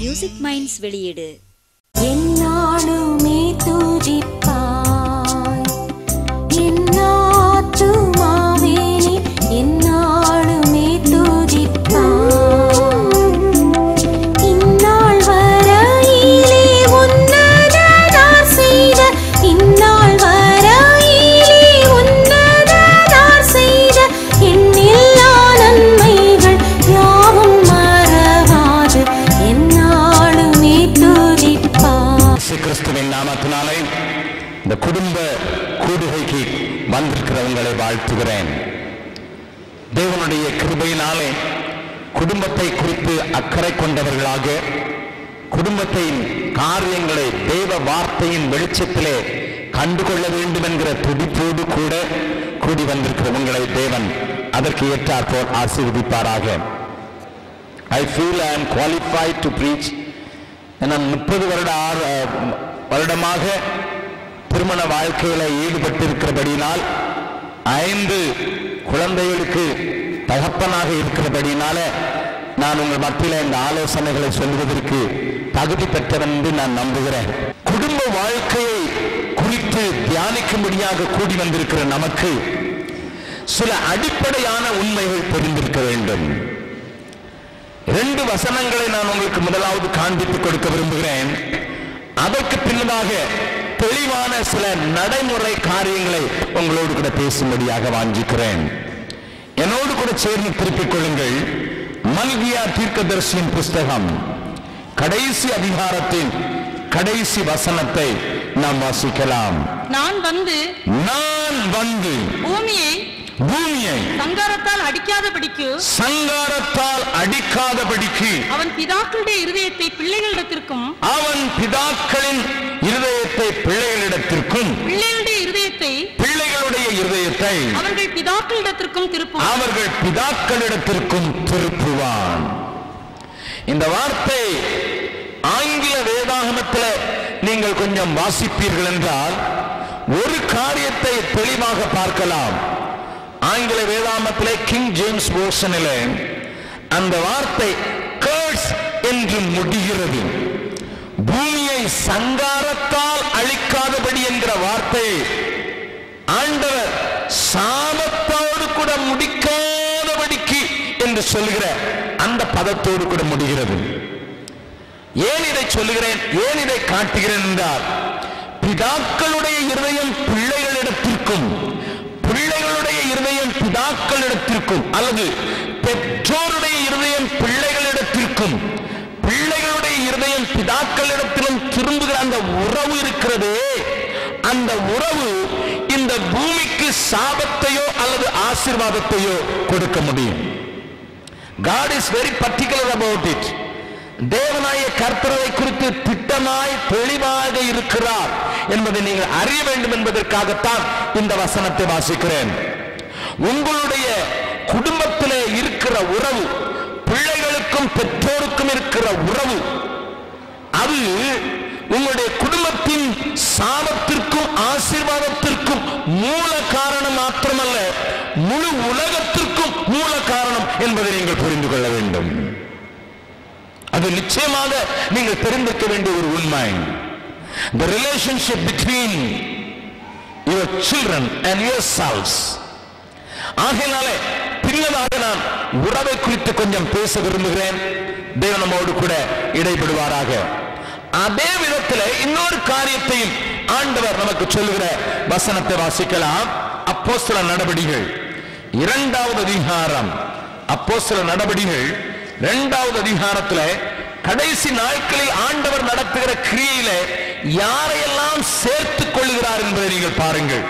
Music minds வெளியீடு. என்னாலுமே துதிப்பாய் என்னாத்துமாவே என்னாலுமே துதிப்பாய் இந்நாள் வரையிலே உன்னதனார் செய்த இந்நாள் வரையிலே உன்னதனார் செய்த எண்ணில்லா நன்மைகள் யாவும் மறவாது என்னாலுமே துதிப்பாய். கிறிஸ்துவின் நாமத்தினாலே இந்த குடும்ப கூடுகைக்கு வந்திருக்கிறவங்களை வாழ்த்துகிறேன். தேவனுடைய கிருபையினாலே குடும்பத்தை குறித்து அக்கறை கொண்டவர்களாக குடும்பத்தின் காரியங்களை தேவ வார்த்தையின் வெளிச்சத்திலே கண்டுகொள்ள வேண்டும் என்கிற துடிப்போடு கூட கூடி வந்திருக்கிற உங்களை தேவன் அதற்கு ஏற்றாற்போல் ஆசீர்வதிப்பாராக. I feel I am qualified to preach. நான் 30 வருடமாக திருமண வாழ்க்கையில ஈடுபட்டிருக்கிறபடினால் 5 குழந்தைகளுக்கு தகப்பனாக இருக்கிறபடினால நான் உங்கள் மத்தியில் இந்த ஆலோசனைகளை சொல்வதற்கு தகுதி பெற்றவன் என்று நான் நம்புகிறேன். குடும்ப வாழ்க்கையை குறித்து தியானிக்கும்படியாக கூடி வந்திருக்கிற நமக்கு சில அடிப்படையான உண்மைகள் தெரிந்திருக்க வேண்டும். 2 வசனங்களை நான் உங்களுக்கு முதலாவது காண்பித்துக் கொடுக்க விரும்புகிறேன். அதற்கு பின்னதாக தெளிவான சில நடைமுறை காரியங்களை உங்களோடு கூட பேசும்படியாக வாஞ்சிக்கிறேன். என்னோடு கூட சேர்ந்து திருப்பிக் கொள்ளுங்கள். மல்கியா தீர்க்கதரிசியின் புஸ்தகம் கடைசி அதிகாரத்தின் கடைசி வசனத்தை நாம் வாசிக்கலாம். நான் வந்து பூமியை சங்காரத்தால் அடிக்காதபடிக்கு அவன் பிதாக்களுடைய இருதயத்தை பிள்ளைகளிடத்திற்கும் பிள்ளைகளுடைய இருதயத்தை அவர்கள் பிதாக்களிடத்திற்கும் திருப்புவான். இந்த வார்த்தை ஆங்கில வேதாகமத்தில் நீங்கள் கொஞ்சம் வாசிப்பீர்கள் என்றால் ஒரு காரியத்தை தெளிவாக பார்க்கலாம். ஆங்கில வேதாகமத்திலே கிங் ஜேம்ஸ் வேர்ஷனிலே அந்த வார்த்தை கர்ஸ் என்று முடிகிறது. பூமியை சங்காரத்தால் அழிக்காதபடி என்கிற வார்த்தை ஆண்டவர் சாபத்தோடு கூட முடிக்காதபடிக்கு என்று சொல்லுகிற அந்த பதத்தோடு கூட முடிகிறது. ஏன் இதை சொல்லுகிறேன், ஏன் இதை காட்டுகிறேன் என்றால் பிதாக்களுடைய இருதயம் பிள்ளைகளிடத்திற்கும் பிள்ளைகளுடைய இருதயம் பிதாக்களிடத்திற்கும் அல்லது பெற்றோருடைய இருதயம் பிள்ளைகளிடத்திற்கும் பிள்ளைகளுடைய இருதயம் பிதாக்களிடத்திலும் திரும்புகிற அந்த உறவு இருக்கிறதே, அந்த உறவு இந்த பூமிக்கு சாபத்தையோ அல்லது ஆசீர்வாதத்தையோ கொடுக்க முடியும். God is very particular about it. தேவனாய கர்த்தரை குறித்து திட்டமாய் தெளிவாக இருக்கிறார் என்பதை நீங்கள் அறிய வேண்டும் என்பதற்காகத்தான் இந்த வசனத்தை வாசிக்கிறேன். உங்களுடைய குடும்பத்திலே இருக்கிற உறவு, பிள்ளைகளுக்கும் பெற்றோருக்கும் இருக்கிற உறவு, அது உங்களுடைய குடும்பத்தின் சாபத்திற்கும் ஆசீர்வாதத்திற்கும் மூல காரணம் மாத்திரமல்ல, முழு உலகத்திற்கும் மூல காரணம் என்பதை நீங்கள் புரிந்து கொள்ள வேண்டும். அது நிச்சயமாக நீங்கள் தெரிந்திருக்க வேண்டிய ஒரு உண்மை. The relationship between your children and yourselves. ஆகையினாலே பின்னதாக நான் உறவை குறித்து கொஞ்சம் பேச விரும்புகிறேன். தேவன் நம்மோடு கூட இடைபடுவாராக. அதே விதத்தில் இன்னொரு காரியத்தையும் ஆண்டவர் நமக்கு சொல்லுகிற வசனத்தை வாசிக்கலாம். அப்போஸ்தலர் நடபடிகள் 2வது அதிகாரம். அப்போஸ்தலர் நடபடிகள் 2வது அதிகாரத்தில் கடைசி நாட்களில் ஆண்டவர் நடத்துகிற கிரியையிலே யாரையெல்லாம் சேர்த்துக் கொள்கிறார் என்பதை நீங்கள் பாருங்கள்.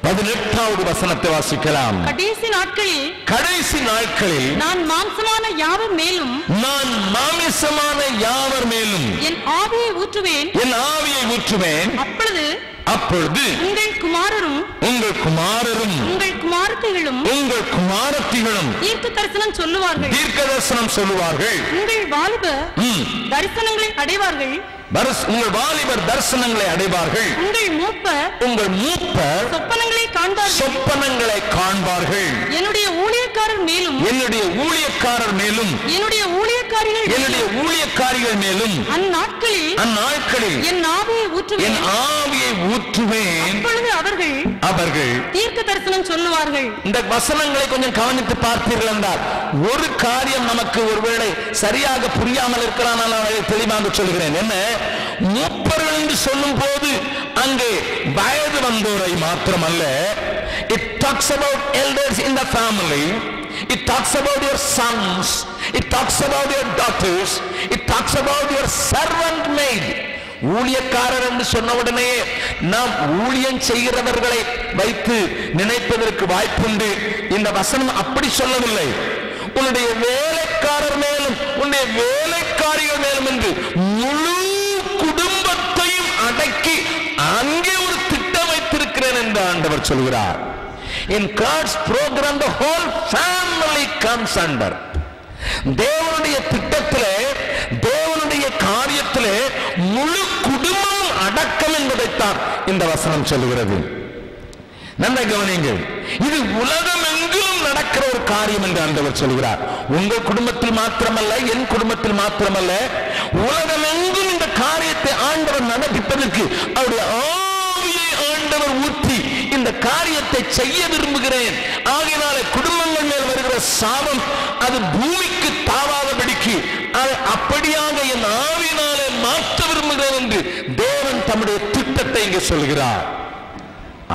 18வது வசனத்தை வாசிக்கலாம். கடைசி நாட்களில் நான் மாம்சமான யாவர் மேலும் என் ஆவியை ஊற்றுவேன். அப்பொழுது உங்கள் குமாரரும் உங்கள் குமாரத்திகளும் தீர்க்க தரிசனம் சொல்லுவார்கள். உங்கள் வாலிப தரிசனங்களை அடைவார்கள். உங்கள் வாலிபர் தரிசனங்களை அடைவார்கள். உங்கள் மூப்பர் சொப்பனங்களை காண்பார்கள். என்னுடைய ஊழியக்காரர் மேலும் என்னுடைய ஊழியக்காரிகள் மேலும் அந்நாட்களில் என் ஆவியை ஊற்றுவேன். அவர்கள் தீர்க்க தரிசனம் சொல்லுவார்கள். இந்த வசனங்களை கொஞ்சம் கவனித்து பார்த்தீர்கள் என்றால் ஒரு காரியம் நமக்கு ஒருவேளை சரியாக புரியாமல் இருக்கலாம். நான் தெளிவாக சொல்கிறேன். என்ன, மூப்பர்கள் என்று சொல்லும் போது அங்கே வயது வந்தோரை மாத்திரமல்ல, it talks about elders in the family, it talks about your sons, it talks about your daughters, it talks about your servant maid. ஊழியக்காரர் என்று சொன்ன உடனே நாம் ஊழியம் செய்கிறவர்களை வைத்து நினைப்பதற்கு வாய்ப்புண்டு. இந்த வசனம் அப்படி சொல்லவில்லை. உன்னுடைய வேலைக்காரர் மேலும் உன்னுடைய வேலைக்காரிகள் மேலும் என்று முழு குடும்பத்தையும் அடக்கி அங்கே ஒரு திட்டம் வைத்திருக்கிறேன் என்று ஆண்டவர் சொல்கிறார். In God's program the whole family comes under. தேவனுடைய திட்டத்திலே, தேவனுடைய காரியத்திலே முழு குடும்பம் அடக்கம் என்பதைத்தான் இந்த வசனம் சொல்லுகிறது. நன்றாக கவனியுங்கள். இது உலகம் எங்கிலும் நடக்கிற ஒரு காரியம் என்று ஆண்டவர் சொல்கிறார். உங்கள் குடும்பத்தில் மாத்திரமல்ல, என் குடும்பத்தில் மாத்திரமல்ல, உலகம் எங்கும் இந்த காரியத்தை ஆண்டவர் நடப்பிப்பதற்கு அவருடைய ஆவியை ஆண்டவர் ஊற்றி இந்த காரியத்தை செய்ய விரும்புகிறேன். ஆகையினாலே குடும்பங்கள் மேல் வருகிற சாபம் அது பூமிக்கு தாவாதபடிக்கு அதை அப்படியாக என் ஆவியினாலே மாற்ற விரும்புகிறேன் என்று தேவன் தம்முடைய திட்டத்தை இங்கே சொல்கிறார்.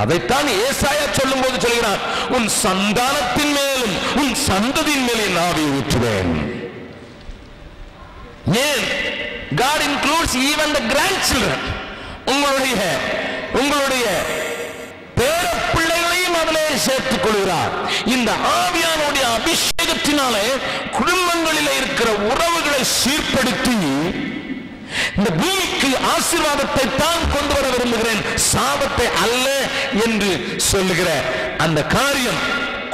அதைத்தான் ஏசாயா சொல்லும் போது சொல்கிறார், உன் சந்தானத்தின் மேலும் உன் சந்ததியின் மேலே என் ஆவியை ஊற்றுவேன். ஏன்? God includes even the grandchildren. உங்களுடைய பேர பிள்ளைகளையும் அதிலே சேர்த்துக் கொள்கிறார். இந்த ஆவியானுடைய அபிஷேகத்தினாலே குடும்பங்களில் இருக்கிற உறவுகளை சீர்படுத்தி இந்த பூமிக்கு ஆசீர்வாதத்தை தான் கொண்டு வர விரும்புகிறேன், சாபத்தை அல்ல என்று சொல்லுகிற அந்த காரியம்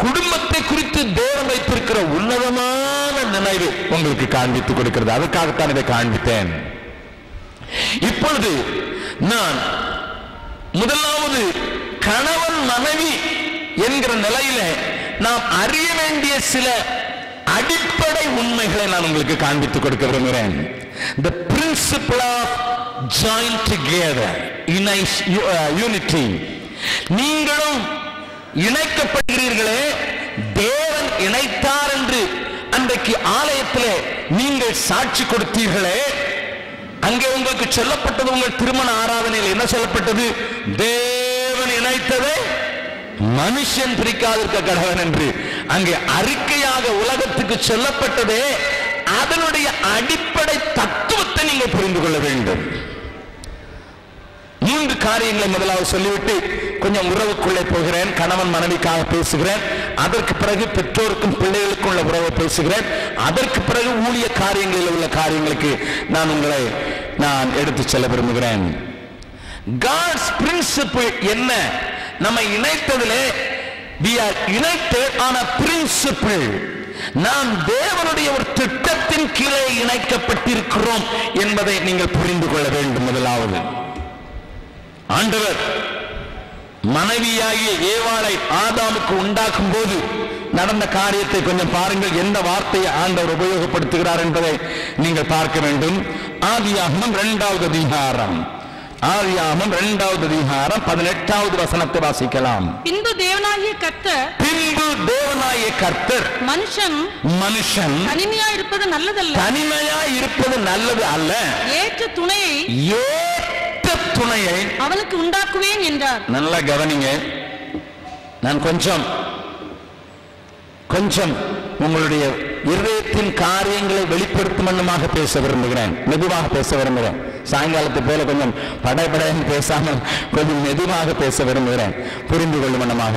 குடும்பத்தை குறித்து தேவன் வைத்திருக்கிற உன்னதமான நினைவு உங்களுக்கு காண்பித்துக் கொடுக்கிறது. அதற்காகத்தான் இதை காண்பித்தேன். இப்பொழுது நான் முதலாவது கணவன் மனைவி என்கிற நிலையில நாம் அறிய வேண்டிய சில அடிப்படை உண்மைகளை நான் உங்களுக்கு காண்பித்துக் கொடுக்க விரும்புகிறேன். The principle of joint together, unity. நீங்களும் இணைக்கப்படுகிறீர்களே, தேவன் இணைத்தார் என்று அன்றைக்கு ஆலயத்திலே நீங்கள் சாட்சி கொடுத்தீர்களே, அங்கே உங்களுக்கு சொல்லப்பட்டது, உங்கள் திருமண ஆராதனையில் என்ன சொல்லப்பட்டது? தேவன் இணைத்ததை மனுஷன் பிரிக்காதிருக்க கடவன் என்று அங்கே அறிக்கையாக உலகத்துக்கு சொல்லப்பட்டதே. அதனுடைய அடிப்படை தத்துவத்தை நீங்கள் புரிந்து கொள்ள வேண்டும். 3 காரியங்களை முதலாவது சொல்லிவிட்டு கொஞ்சம் உறவுக்குள்ளே போகிறேன். கணவன் மனைவிக்காக பேசுகிறேன். அதற்கு பிறகு பெற்றோருக்கும் பிள்ளைகளுக்கும் உள்ள உறவை பேசுகிறேன். அதற்கு பிறகு ஊழிய காரியங்களில் உள்ள காரியங்களுக்கு நான் எடுத்து செல்ல விரும்புகிறேன். God's principle என்ன? நம்மை இணைத்ததிலே we are united on a principle. நாம் தேவனுடைய ஒரு திட்டத்தின் கீழே இணைக்கப்பட்டிருக்கிறோம் என்பதை நீங்கள் புரிந்து கொள்ள வேண்டும். முதலாவது, ஆண்டவர் மனைவியாகிய ஏவாளை ஆதாமுக்கு உண்டாக்கும் போது நடந்த காரியத்தை கொஞ்சம் பாருங்கள். எந்த வார்த்தையை ஆண்டவர் உபயோகப்படுத்துகிறார் என்பதை நீங்கள் பார்க்க வேண்டும். ஆதியாகமம் 2வது அதிகாரம் 18வது வசனத்தை வாசிக்கலாம். பின்பு தேவனாகிய கர்த்தர் மனுஷன் தனிமையாய் இருப்பது நல்லது அல்ல, ஏற்ற துணையை அவனுக்கு உண்டாக்குவேன் என்றார். நல்லா கவனிங்க. நான் கொஞ்சம் உங்களுடைய இருதயத்தின் காரியங்களை வெளிப்படுத்தும் வண்ணமாக பேச விரும்புகிறேன். மெதுவாக பேச விரும்புகிறேன். சாயங்காலத்தை போல கொஞ்சம் படைபடைன்னு பேசாமல் கொஞ்சம் மெதுவாக பேச விரும்புகிறேன், புரிந்து கொள்ளும் வண்ணமாக.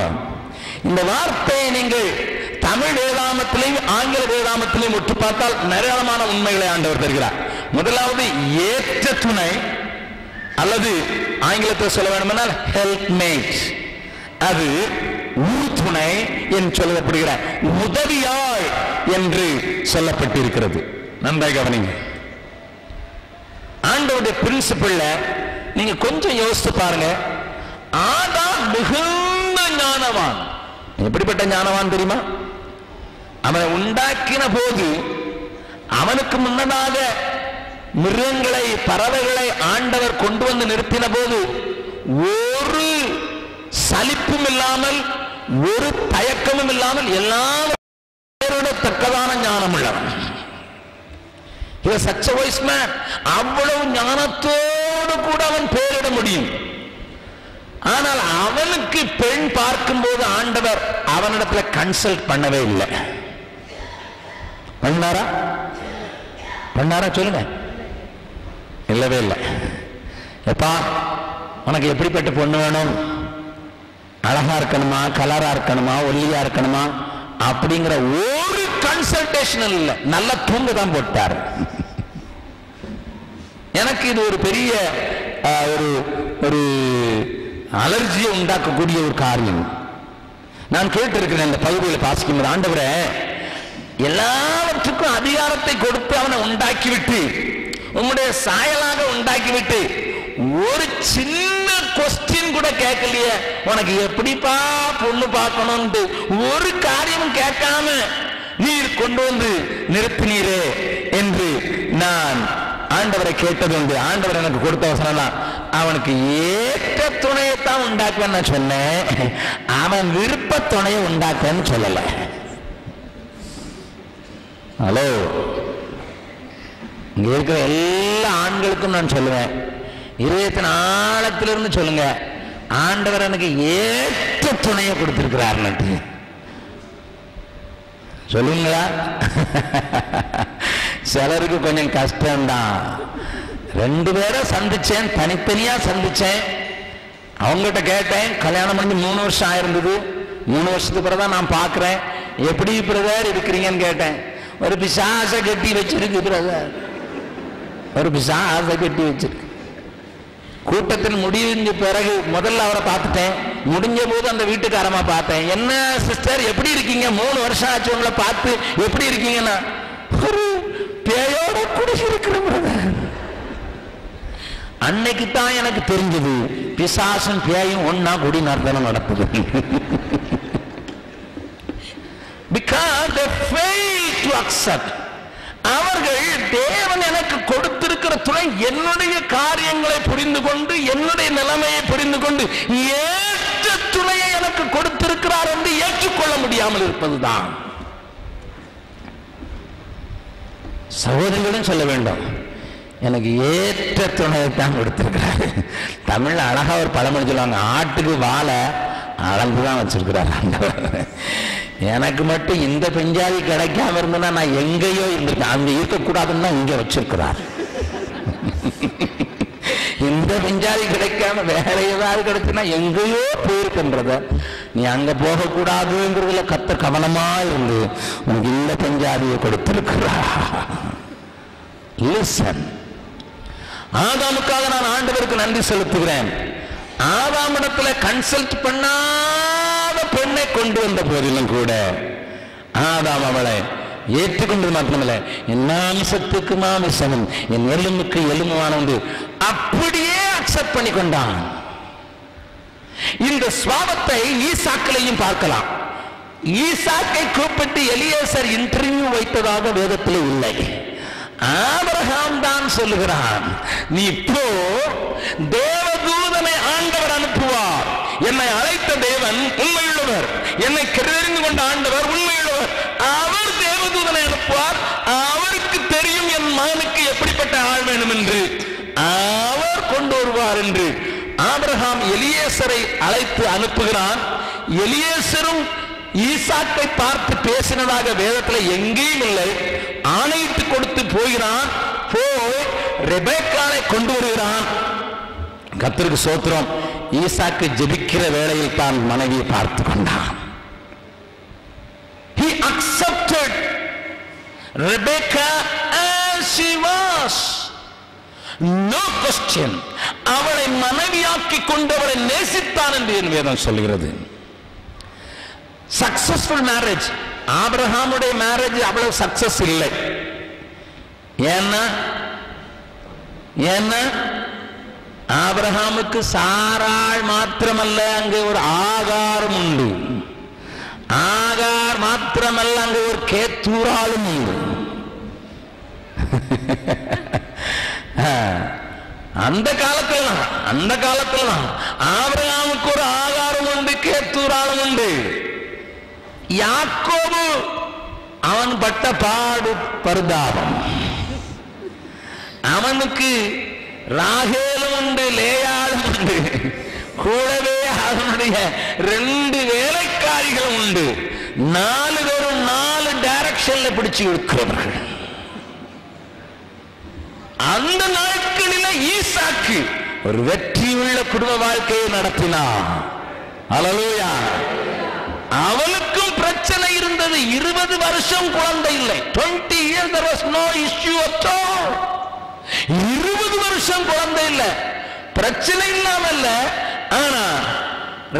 இந்த வார்த்தையை நீங்கள் தமிழ் வேதாமத்திலையும் ஆங்கில வேதாமத்திலையும் ஒற்று பார்த்தால் நிறையமான உண்மைகளை ஆண்டவர் தருகிறார். முதலாவது ஏற்ற துணை, அல்லது ஆங்கிலத்தில் சொல்ல வேண்டுமென்றால் ஹெல்ப்மேட். அது உறுதுணை என்று சொல்லப்படுகிற உதவியாள் என்று சொல்லப்பட்டிருக்கிறது. நன்றாக கவனிங்க. ஆண்டவர் தேவனுடைய பிரின்சிபிள்ல நீங்க கொஞ்சம் யோசித்து பாருங்க. ஆதாம் மிகுந்த ஞானவான். எப்படிப்பட்ட ஞானவான் தெரியுமா? அவனை உண்டாக்கின போது அவனுக்கு முன்னதாக மிருகங்களை பறவைகளை ஆண்டவர் கொண்டு வந்து நிறுத்தின போது ஒரு சலிப்பும் இல்லாமல் ஒரு தயக்கமும் இல்லாமல் எல்லாரோட தக்கதான ஞானம் உள்ளவன். He was such a wise man. அவ்வளவு ஞானத்தோடு கூட அவன் பேரிட முடியும். ஆனால் அவனுக்கு பெண் பார்க்கும் போது ஆண்டவர் அவனிடத்துல கன்சல்ட் பண்ணவே இல்லை. பண்ணாரா? பண்ணாரா சொல்லுங்க. இல்லவே இல்லை. எப்பா உனக்கு எப்படிப்பட்ட பொண்ணு வேணும்? அழகா இருக்கணுமா, கலரா இருக்கணுமா, ஒல்லியா இருக்கணுமா அப்படிங்கிற ஒரு கன்சல்டேஷன் இல்லை. நல்ல தூங்க தான் போட்டார். எனக்கு இது ஒரு பெரிய ஒரு அலர்ஜியை உண்டாக்கக்கூடிய ஒரு காரியம். நான் கேட்டிருக்கிறேன் இந்த பகுதியில் வாசிக்கும்போது, ஆண்டவரே எல்லாவற்றுக்கும் அதிகாரத்தை கொடுத்து அவனை உண்டாக்கிவிட்டு உம்முடைய சாயலாக உண்டாக்கிவிட்டு ஒரு சின்ன கொஸ்டின் கூட கேட்கலையே, உனக்கு எப்படிப்பா பொண்ணு பார்க்கணும்னு ஒரு காரியமும் கேட்காம நீர் கொண்டு வந்து நிறுத்தினீரே என்று நான் ஆண்டவரை கேட்டது உண்டு. ஆண்டவர் எனக்கு கொடுத்த வசனம் தான், அவனுக்கு ஏற்ற துணையைத்தான் உண்டாக்குவேன்னு நான் சொன்னேன், அவன் விருப்ப துணையை உண்டாக்குன்னு சொல்லல. ஹலோ, இங்க இருக்கிற எல்லா ஆண்களுக்கும் நான் சொல்லுவேன், இதயத்தின் ஆழத்திலிருந்து சொல்லுங்க, ஆண்டவர் எனக்கு ஏற்ற துணையை கொடுத்திருக்கிறார் சொல்லுங்களா? சிலருக்கு கொஞ்சம் கஷ்டம்தான். 2 பேரை சந்திச்சேன், தனித்தனியா சந்திச்சேன். அவங்ககிட்ட கேட்டேன், கல்யாணம் பண்ணி 3 வருஷம் ஆயிருந்தது. 3 வருஷத்துக்கு பிறகுதான் நான் பார்க்கிறேன், எப்படி பிரதர் இருக்கிறீங்கன்னு கேட்டேன். ஒரு பிசாசை கட்டி வச்சிருக்கு பிரதர், ஒரு பிசாசை கட்டி வச்சிருக்கு. கூட்டத்தில் முடிஞ்ச பிறகு முதல்ல அவரை பார்த்துட்டேன், முடிஞ்ச போது அந்த வீட்டுக்காரமா பார்த்தேன். என்ன சிஸ்டர் எப்படி இருக்கீங்க? 3 வருஷம் ஆச்சு உங்களை பார்த்து, எப்படி இருக்கீங்கன்னா ஒரு பேயோட குடியிருக்கிற பிரதர். அன்னைக்கு தான் எனக்கு தெரிஞ்சது, பிசாசும் பேயும் ஒன்னா குடி நர்த்தனம் நடக்குது. Because they fail to accept. அவர்கள் தேவன் எனக்கு கொடுத்திருக்கிற துணை என்னுடைய காரியங்களை புரிந்து கொண்டு, என்னுடைய நிலைமையை புரிந்து கொண்டு ஏற்ற துணையை எனக்கு கொடுத்திருக்கிறார் என்று ஏற்றுக்கொள்ள முடியாமல் இருப்பதுதான். சகோதரிகளும் சொல்ல வேண்டும், எனக்கு ஏற்ற துணையை தான் கொடுத்திருக்கிறார். தமிழ்ல அழகா ஒரு பழமொழி சொல்லுவாங்க, ஆட்டுக்கு வாழை அளந்துதான் வச்சிருக்கிறார் ஆண்டவர். எனக்கு மட்டும் இந்த பெஞ்சாதி கிடைக்காம இருந்ததுன்னா நான் எங்கேயோ இருந்திருக்கேன். அங்க இருக்கக்கூடாதுன்னு இங்க வச்சிருக்கிறார். இந்த பெஞ்சாதி கிடைக்காம வேற ஏதாவது கிடைச்சுன்னா எங்கேயோ போயிருக்கின்றத, நீ அங்க போகக்கூடாதுங்கிறதுல கத்த கவனமா இருந்து உனக்கு இந்த பெஞ்சாதியை கொடுத்திருக்கிறார். லிசன். ஆதாமுக்காக நான் ஆண்டவருக்கு நன்றி செலுத்துகிறேன். ஆதாமிடத்துல கன்சல்ட் பண்ணாத பெண்ணை கொண்டு வந்த போதிலும் கூட ஆதாம் அவளை ஏற்றுக்கொண்டது மாத்திரமல்ல, என் மாமிசத்துக்கு மாமிசமும் என் எலும்புக்கு எலும்புமானது அப்படியே அக்செப்ட் பண்ணி கொண்டான். இந்த சுவாபத்தை ஈசாக்கிலையும் பார்க்கலாம். ஈசாக்கை கூப்பிட்டு எலியேசர் இன்டர்வியூ வைத்ததாக வேதத்தில் இல்லை. ஆபிரகாம் தான் சொல்லுகிறான், நீ இப்போ தேவதூதனை ஆண்டவர் அனுப்புவார். என்னை அழைத்த தேவன் உண்மையுள்ளவர், என்னை தெரிந்து கொண்ட ஆண்டவர் உண்மையுள்ளவர். அவர் தேவதூதனை அனுப்புவார், அவருக்கு தெரியும் என் மகனுக்கு எப்படிப்பட்ட ஆள் வேணும் என்று, அவர் கொண்டு வருவார் என்று ஆபிரகாம் எலியேசரை அழைத்து அனுப்புகிறான். எலியேசரும் ஈசாக்கை பார்த்து பேசினதாக வேதத்தில் எங்கேயும் இல்லை. ஆணையிட்டு கொடுத்து போகிறான். போய் ரெபேக்காளை கொண்டு வருகிறான். கர்த்தருக்கு ஸ்தோத்திரம். ஈசாக்கு ஜெபிக்கிற வேளையில் தான் மனைவியை பார்த்து கொண்டான். He accepted Rebecca as she was. No question. அவளை மனைவியாக்கி கொண்டு அவளை நேசித்தான் என்று என் வேதம் சொல்கிறது. Successful marriage. ஆபிரகாமுடைய மேரேஜ் அவ்வளவு சக்சஸ் இல்லை. ஏன்னா ஏன்னா ஆபிரகாமுக்கு சாராள் மாத்திரமல்ல, அங்கே ஒரு ஆகாரம் உண்டு. ஆகார் மாத்திரமல்ல, அங்கே ஒரு கேத்தூராலும் உண்டு. அந்த காலத்துல ஆபிரகாமுக்கு ஒரு ஆகாரம் உண்டு, கேத்தூராலும் உண்டு. யாக்கோபு அவன் பட்ட பாடு பரிதாபம். அவனுக்கு ராகேலும் உண்டு, லேயாலும் உண்டு. கூடவே அவனுடைய 2 வேலைக்காரிகளும் உண்டு. 4 பேரும் 4 டைரக்ஷன்ல பிடிச்சு இருக்கிறவர்கள். அந்த நாட்களில் ஈசாக்கு ஒரு வெற்றியுள்ள குடும்ப வாழ்க்கையை நடத்தினான். அல்லேலூயா. அவனுக்கும் பிரச்சனை இருந்தது. 20 வருஷம் குழந்தை இல்லை. 20 years there was no issue at all. 20 வருஷம் குழந்தை இல்லை, பிரச்சனை இல்லாம இல்ல. ஆனா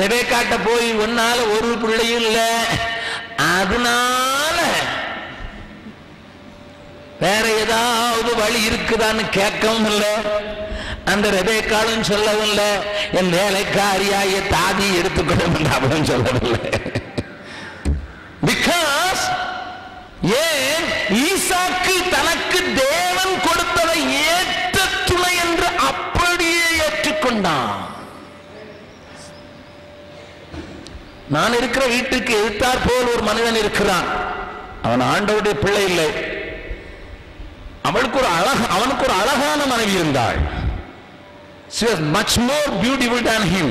ரெபேக்காட்ட போய் ஒன்னால ஒரு பிள்ளையும் இல்ல, அதனால வேற ஏதாவது வழி இருக்குதான்னு கேட்கவும் இல்லை. அந்த ரெபேக்காலும் சொல்லவில்லை, என் வேலைக்காரியாய தாதி எடுத்துக்கொள்ளும் அவளும் சொல்லவில்லை. பிகாஸ் ஏன் ஈசாக்கு தனக்கு தேவன் கொடுத்ததை ஏற்ற துணை என்று அப்படியே ஏற்றுக்கொண்டான். நான் இருக்கிற வீட்டுக்கு எதிர்த்தார் போல் ஒரு மனிதன் இருக்கிறான். அவன் ஆண்டவருடைய பிள்ளை இல்லை. அவனுக்கு ஒரு அழகான மனைவி இருந்தாள். She was much more beautiful than him.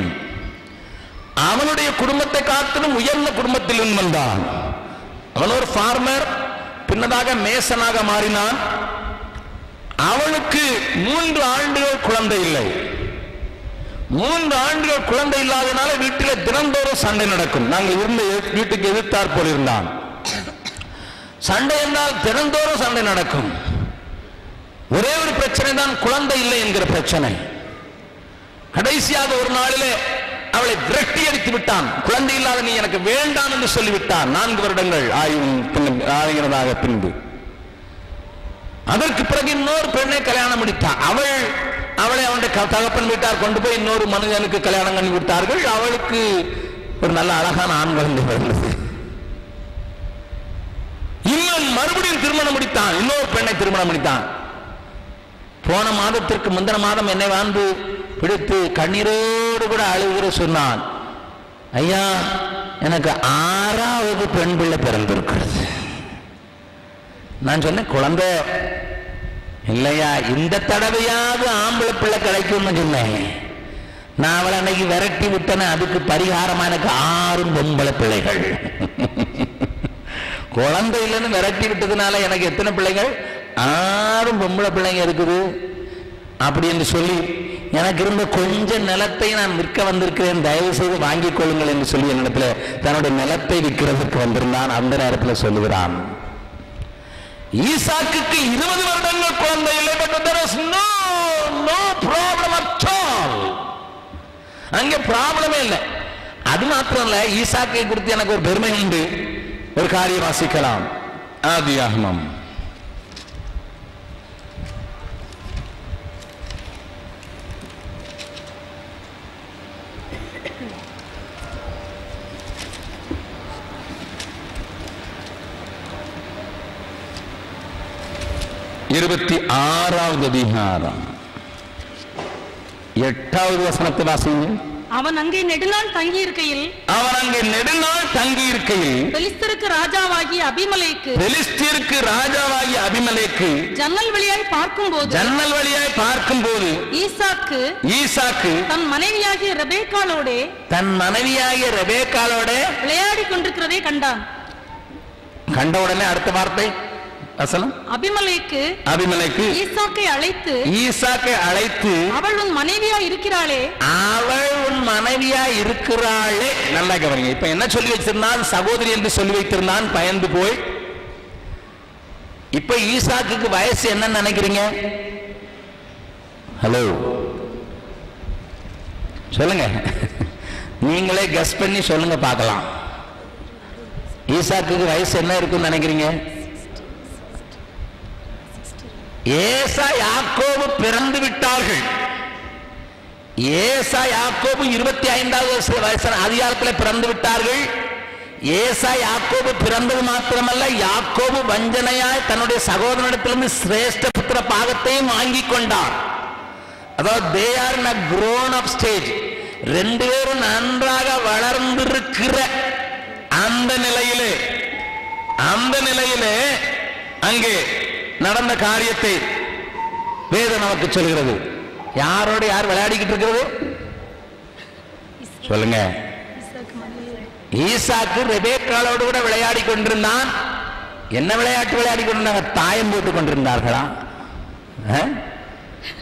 அவனுடைய குடும்பத்தை காட்டிலும் உயர்ந்த குடும்பத்தில் வந்தான். அவன் ஒரு ஃபார்மர், பின்னதாக மேசனாக மாறினான். அவனுக்கு 3 ஆண்டுகள் குழந்தை இல்லை. 3 ஆண்டுகள் குழந்தை இல்லாதனால வீட்டில் தினந்தோறும் சண்டை நடக்கும். நாங்கள் இருந்த வீட்டுக்கு எதிர்த்தார் போல் இருந்தான். சண்டை என்றால் தினந்தோறும் சண்டை நடக்கும். ஒரே ஒரு பிரச்சனை தான், குழந்தை இல்லை என்கிற பிரச்சனை. கடைசியாக ஒரு நாளிலே அவளை விரட்டி அடித்து விட்டான். குழந்தை இல்லாத நீ எனக்கு வேண்டாம் என்று சொல்லிவிட்டான். 4 வருடங்கள் ஆகிறதாக பின்பு அதற்கு பிறகு இன்னொரு பெண்ணை கல்யாணம் முடித்தான். அவளை அவனுடைய தகப்பன் வீட்டார் கொண்டு போய் இன்னொரு மனிதனுக்கு கல்யாணம் பண்ணி விட்டார்கள். அவளுக்கு ஒரு நல்ல அழகான ஆண் குழந்தை வருகிறது. இன்னும் மறுபடியும் திருமணம் முடித்தான், இன்னொரு பெண்ணை திருமணம் முடித்தான். போன மாதத்திற்கு முந்தின மாதம் என்னை வந்து பிடித்து கண்ணீரோடு கூட அழுகிற சொன்னான், ஐயா எனக்கு 6வது பெண் பிள்ளை பிறந்திருக்கிறது. நான் சொன்னேன், குழந்தை இல்லையா, இந்த தடவையாவது ஆம்பளை பிள்ளை கிடைக்கும்னு சொன்னேன். நான் அவளை அன்னைக்கு விரட்டி விட்டேன். அதுக்கு பரிகாரமா எனக்கு 6 பொம்பளை பிள்ளைகள். குழந்தை இல்லைன்னு விரட்டி விட்டதுனால எனக்கு எத்தனை பிள்ளைகள்? 6 பொம்பளை பிள்ளைங்க இருக்குது. அப்படி என்று சொல்லி எனக்கு இருந்த கொஞ்ச நிலத்தை நான் விற்க வந்திருக்கிறேன், தயவு செய்து வாங்கிக் கொள்ளுங்கள் என்று சொல்லி என்னிடத்துல தன்னுடைய நிலத்தை விற்கிறதுக்கு வந்திருந்தான். அந்த நேரத்தில் சொல்லுகிறான், ஈசாக்குக்கு 20 வருடங்கள் குழந்தை இல்லை. no problem at all. அங்கே ப்ராப்ளமே இல்லை. அது மாத்திரம் இல்ல, ஈசாக்கை குறித்து எனக்கு ஒரு பெருமை உண்டு. ஒரு காரியம் வாசிக்கலாம். ஆதியாகமம் 26வது அதிகாரம் 8வது வசனத்தை வாசிங்க. அவன் அங்கே நெடுநாள் தங்கி இருக்கையில் பெலிஸ்தருக்கு ராஜாவாகிய அபிமெலேக்கு ஜன்னல் வழியாய் பார்க்கும்போது ஈசாக்கு தன் மனைவியாகிய ரெபேக்காளோட விளையாடி கொண்டிருக்கிறதை கண்டான். கண்ட உடனே அடுத்த வார்த்தை வசனம், அபிமெலேக்கு ஈசாக்கை அழைத்து அவள் உன் மனைவியா இருக்கிறாளே. நல்லா கவனிங்க. இப்ப என்ன சொல்லி வச்சிருந்தான்? சகோதரி என்று சொல்லி வைத்திருந்தான். பயந்து போய் இப்ப ஈசாக்குக்கு வயசு என்ன நினைக்கிறீங்க? ஹலோ சொல்லுங்க, நீங்களே கெஸ் பண்ணி சொல்லுங்க பார்க்கலாம். ஈசாக்குக்கு வயசு என்ன இருக்குன்னு நினைக்கிறீங்க? ஏசா யாக்கோபு பிறந்து விட்டார்கள். ஏசா யாக்கோபு 25வது வயசு அதிகாரத்தில் பிறந்து விட்டார்கள். ஏசா யாக்கோபு பிறந்தது மாத்திரமல்ல, யாக்கோபு வஞ்சனையாய் தன்னுடைய சகோதரனிடத்திலிருந்து சிரேஷ்ட புத்திர பாகத்தையும் வாங்கி கொண்டார். அதாவது they are in a grown up stage. ரெண்டு பேரும் நன்றாக வளர்ந்திருக்கிற அந்த நிலையிலே அங்கே நடந்த காரியத்தை வேதம் நமக்கு சொல்கிறது. யாரோட யார் விளையாடிக்கிட்டு இருக்கிறது சொல்லுங்க. ஈசாக்கு ரெபேக்காளோடு கூட விளையாடி கொண்டிருந்தான். என்ன விளையாட்டு விளையாடி கொண்டிருந்தாங்க? தாயம் போட்டுக் கொண்டிருந்தார்களா?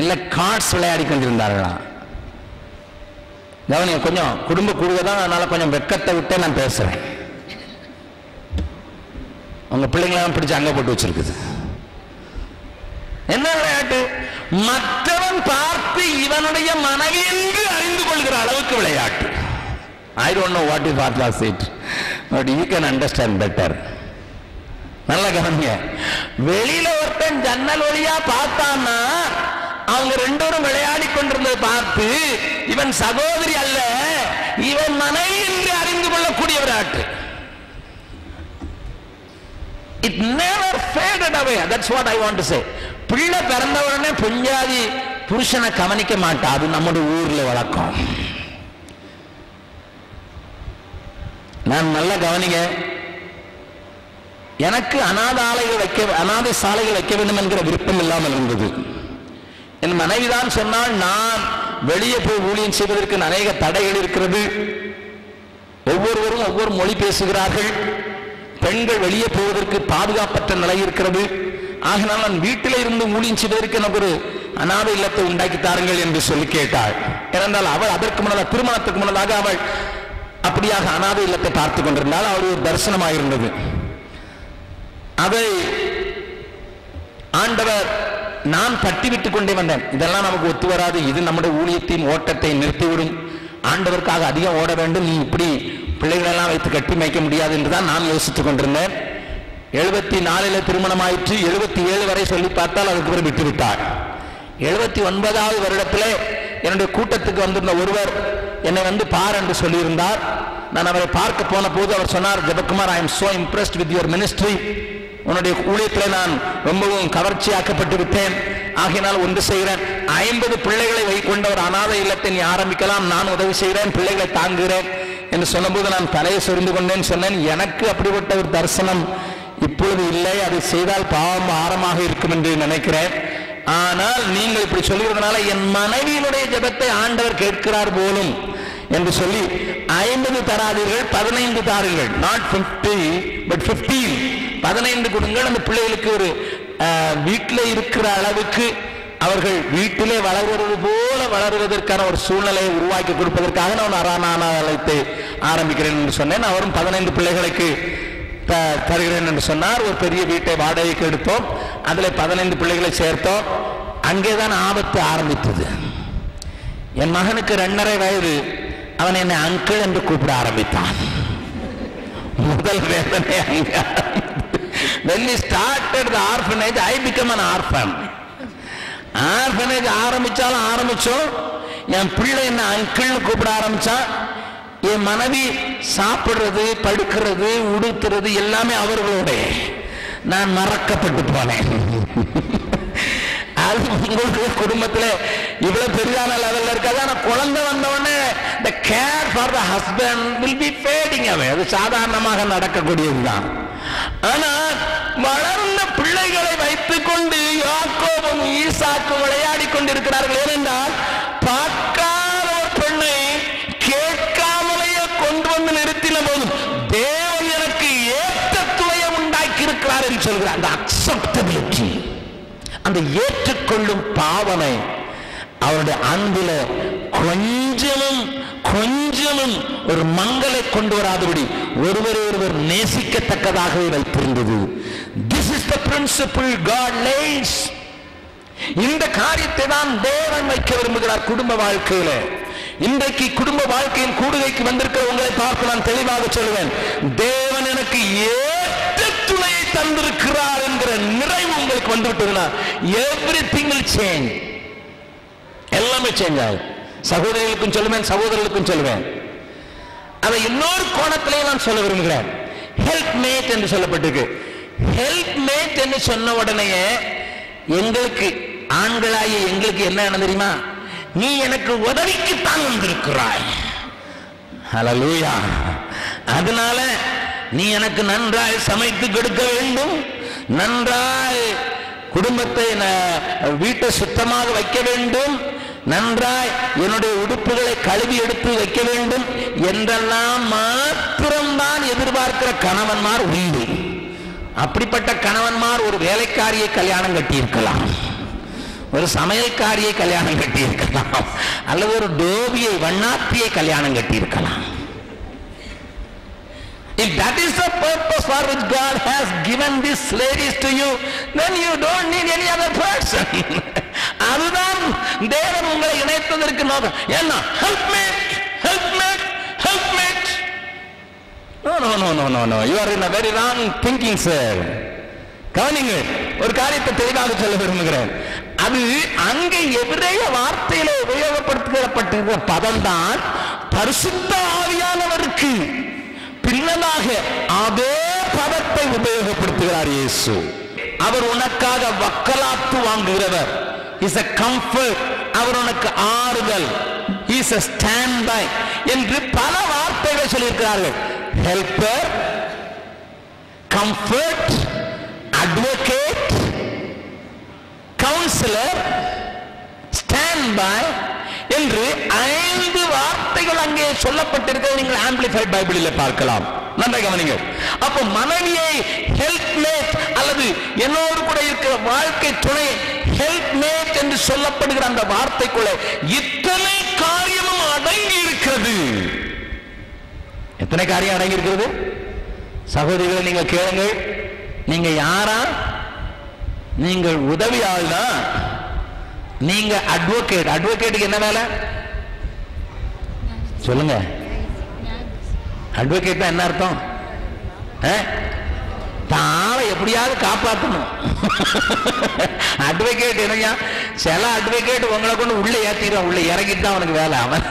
இல்ல கார்ட்ஸ் விளையாடி கொண்டிருந்தார்களா? கவனிங்க, கொஞ்சம் குடும்ப குழுவதான், அதனால கொஞ்சம் வெக்கத்தை விட்டே நான் பேசுறேன். உங்க பிள்ளைங்களாம் பிடிச்சு அங்க போட்டு வச்சிருக்குது. என்ன விளையாட்டு? மற்றவன் பார்த்து இவனுடைய மனைவி என்று அறிந்து கொள்கிற அளவுக்கு விளையாட்டு. I don't know what is what was it, but you can understand better. நல்ல கவனிங்க. வெளியில ஒருத்தன் ஜன்னல் வழியா பார்த்தான்னா அவங்க ரெண்டோரும் விளையாடி கொண்டிருந்ததை பார்த்து இவன் சகோதரி அல்ல, இவன் மனைவி என்று அறிந்து கொள்ளக்கூடிய விளையாட்டு. It never faded away. That's what I want to say. பிள்ளை பிறந்த உடனே பெஞ்சாதி புருஷனை கவனிக்க மாட்டா. அது நம்முடைய ஊர்ல வழக்கம். நான் நல்லா கவனிங்க. எனக்கு அனாதை சாலைகள் வைக்க வேண்டும் என்கிற விருப்பம் இல்லாமல் இருந்தது. என் மனைவிதான் சொன்னால், நான் வெளியே போய் ஊழியம் செய்வதற்கு அநேக தடைகள் இருக்கிறது. ஒவ்வொருவரும் ஒவ்வொரு மொழி பேசுகிறார்கள். பெண்கள் வெளியே போவதற்கு பாதுகாப்பற்ற நிலை இருக்கிறது. ஆகினால் நான் வீட்டிலே இருந்து ஊழியம் செய்வதற்கு எனக்கு ஒரு அனாதை இல்லத்தை உண்டாக்கி தாருங்கள் என்று சொல்லி கேட்டாள். ஏனென்றால் அவள் அதற்கு முன்னதாக, திருமணத்துக்கு முன்னதாக அவள் அப்படியாக அனாதை இல்லத்தை பார்த்து கொண்டிருந்தால் அவள் ஒரு தரிசனமாயிருந்தது. அதை ஆண்டவர் நான் தட்டி விட்டுக் கொண்டே வந்தேன். இதெல்லாம் நமக்கு ஒத்து வராது, இது நம்முடைய ஊழியத்தின் ஓட்டத்தை நிறுத்திவிடும், ஆண்டவருக்காக அதிகம் ஓட வேண்டும், நீ இப்படி பிள்ளைகளெல்லாம் வைத்து கட்டி மேய்க்க முடியாது என்றுதான் நான் யோசித்துக் கொண்டிருந்தேன். 74 திருமணம் ஆயிற்று. 77 வரை சொல்லி பார்த்தால் அதுக்கு பிறகு விட்டுவிட்டார். 79வது வருடத்திலே என்னுடைய கூட்டத்துக்கு வந்திருந்த ஒருவர் என்னை வந்து பார் என்று சொல்லியிருந்தார். நான் அவரை பார்க்க போன போது அவர் சொன்னார், Jebakumar, I am so impressed with your ministry. உன்னுடைய ஊழியத்தில் நான் ரொம்பவும் கவர்ச்சியாக்கப்பட்டு விட்டேன். ஆகினால் ஒன்று செய்கிறேன், 50 பிள்ளைகளை கொண்ட ஒரு அனாதை இல்லத்தை நீ ஆரம்பிக்கலாம், நான் உதவி செய்கிறேன், பிள்ளைகளை தாங்குகிறேன் என்று சொன்னபோது நான் தலையை சொரிந்து கொண்டேன். சொன்னேன், எனக்கு அப்படிப்பட்ட ஒரு தரிசனம் இப்பொழுது இல்லை, அதை செய்தால் பாவம் ஆரமாக இருக்கும் என்று நினைக்கிறேன். ஆனால் நீங்கள் இப்படி சொல்லுகிறதுனால என் மனைவியினுடைய ஜெபத்தை ஆண்டவர் கேட்கிறார் போலும் என்று சொல்லி 50 தராதீர்கள், 15 தாருங்கள். Not 50 but 15. 15 கொடுங்கள். அந்த பிள்ளைகளுக்கு ஒரு வீட்டில் இருக்கிற அளவுக்கு அவர்கள் வீட்டிலே வளர்வது போல வளருவதற்கான ஒரு சூழ்நிலையை உருவாக்கி கொடுப்பதற்காக நான் அனாதைத்தை ஆரம்பிக்கிறேன் என்று சொன்னேன். அவரும் 15 பிள்ளைகளுக்கு தருகிறேன் என்று சொன்னார். ஒரு பெரிய வீட்டை வாடகைக்கு எடுத்தோம். அதில் 15 பிள்ளைகளை சேர்த்தோம். அங்கேதான் ஆபத்து ஆரம்பித்தது. என் மகனுக்கு 2.5 வயது. அவன் என்னை அங்கிள் என்று கூப்பிட ஆரம்பித்தான். முதல் வேதனை அங்க. When we started the orphanage, I became an orphan. Orphanage ஆரம்பிச்சோம். என் பிள்ளை என்ன அங்கிள்னு கூப்பிட ஆரம்பிச்சான். என் மனைவி சாப்பிடுறது, படுக்கிறது, உடுத்துறது எல்லாமே அவர்களோட. நான் மறக்கப்பட்டு போனேன். அது உங்களுடைய குடும்பத்தில் இவ்வளவு பெரிதான லெவல்ல இருக்காது. ஆனா குழந்தை வந்த உடனே the care for the husband will be fading away. அது சாதாரணமாக நடக்கக்கூடியதுதான். ஆனா வளர்ந்த பிள்ளைகளை வைத்துக் கொண்டு யாக்கோபும் ஈசாக்கும் விளையாடி கொண்டிருக்கிறார்கள். ஏனென்றால் பார்க்காத ஒரு பெண்ணை கேட்காமலேயே கொண்டு வந்து நிறுத்தின போதும் தேவன் எனக்கு ஏற்ற துணையை உண்டாக்கி இருக்கிறார் என்று சொல்கிறார். அந்த அக்செப்டபிலிட்டி, அந்த ஏற்றுக்கொள்ளும் பாவனை அவருடைய அன்பில கொஞ்சமும் ஒரு மங்களை கொண்டு வராதபடி ஒருவரை ஒருவர் நேசிக்கத்தக்கதாக வைத்திருந்தது. This is the principle God lays. இந்த காரியத்தை தான் தேவன் வைக்க விரும்புகிறார் குடும்ப வாழ்க்கையில. இன்றைக்கு குடும்ப வாழ்க்கையின் கூடுகைக்கு வந்திருக்கிற உங்களை பார்த்து நான் தெளிவாக சொல்லுவேன், தேவன் எனக்கு ஏற்ற துணையை தந்திருக்கிறார் என்கிற நிறைவு உங்களுக்கு நமக்கு வந்து விட்டதுன்னா everything will change. எல்லாமே சேஞ்ச் ஆகும். சகோதரிகளுக்கும் சொல்லுவேன், சகோதரர்களுக்கும் சொல்லுவேன். அதை இன்னொரு கோணத்திலே நான் சொல்ல விரும்புகிறேன். ஹெல்ப்மேட் என்று சொல்லப்பட்டிருக்கு. ஹெல்ப்மேட் என்று சொன்ன உடனே எங்களுக்கு ஆண்களாகிய எங்களுக்கு என்ன தெரியுமா? நீ எனக்கு உதவிக்குத்தான் வந்திருக்கிறாய். ஹல்லேலூயா. அதனால நீ எனக்கு நன்றாய் சமைத்து கொடுக்க வேண்டும், நன்றாய் குடும்பத்தை வீட்டை சுத்தமாக வைக்க வேண்டும், நன்றாய் என்னுடைய உடுப்புகளை கழுவி எடுத்து வைக்க வேண்டும் என்றெல்லாம் மாத்திரம்தான் எதிர்பார்க்கிற கணவன்மார் உண்டு. அப்படிப்பட்ட கணவன்மார் ஒரு வேலைக்காரியை கல்யாணம் கட்டியிருக்கலாம், ஒரு சமையல்காரியை கல்யாணம் கட்டியிருக்கலாம், அல்லது ஒரு டோபியை வண்ணாத்தியை கல்யாணம் கட்டியிருக்கலாம். If that is the purpose for which God has given these ladies to you, then you don't need any other person. அதுதான் தேவன் உங்களை இணைத்ததற்கு நோக்கம். என்ன? Helpmate, helpmate, helpmate. No. You are in a very wrong thinking, sir. கவனிங்கள், ஒரு காரியத்தை தெளிவாக சொல்ல விரும்புகிறேன். அது அங்கே எபிரேய வார்த்தையில உபயோகப்படுத்தப்பட்டிருக்கிற பதம் தான் பரிசுத்த ஆவியானவருக்கு பின்னதாக அதே பதத்தை உபயோகப்படுத்துகிறார் இயேசு. அவர் உனக்காக வக்கலாத்து வாங்குகிறவர். Is a comfort. அவர் உனக்கு ஆறுதல். இஸ் a stand by என்று பல வார்த்தைகளை சொல்லியிருக்கிறார்கள். Helper, comfort, advocate, counsellor, stand by என்று 5 வார்த்தைகள் அங்கே சொல்லப்பட்டிருக்கிறது. நீங்கள் ஆம்பிளிஃபைட் பைபிளில் பார்க்கலாம். நன்றாக கவனிங்க. அப்போ மனைவியை ஹெல்ப்மேட் அல்லது என்னோடு கூட இருக்கிற வாழ்க்கை துணை ஹெல்ப்மேட் என்று சொல்லப்படுகிற அந்த வார்த்தைக்குள்ள இத்தனை காரியமும் அடங்கி இருக்கிறது. எத்தனை காரியம் அடங்கி இருக்கிறது? சகோதரிகளை நீங்கள் கேளுங்கள். நீங்க யாரா? நீங்கள் உதவியாள் தான். நீங்க அட்வொகேட். அட்வொகேட்டுக்கு என்ன வேலை சொல்லுங்க? அட்வொகேட் என்ன அர்த்தம்? தாளை எப்படியாவது காப்பாற்றணும். அட்வொகேட் என்னையா? சில அட்வொகேட் உங்களை கொண்டு உள்ள ஏற்றிடுவான், உள்ள இறங்கிட்டு தான் அவனுக்கு வேலை. அவன்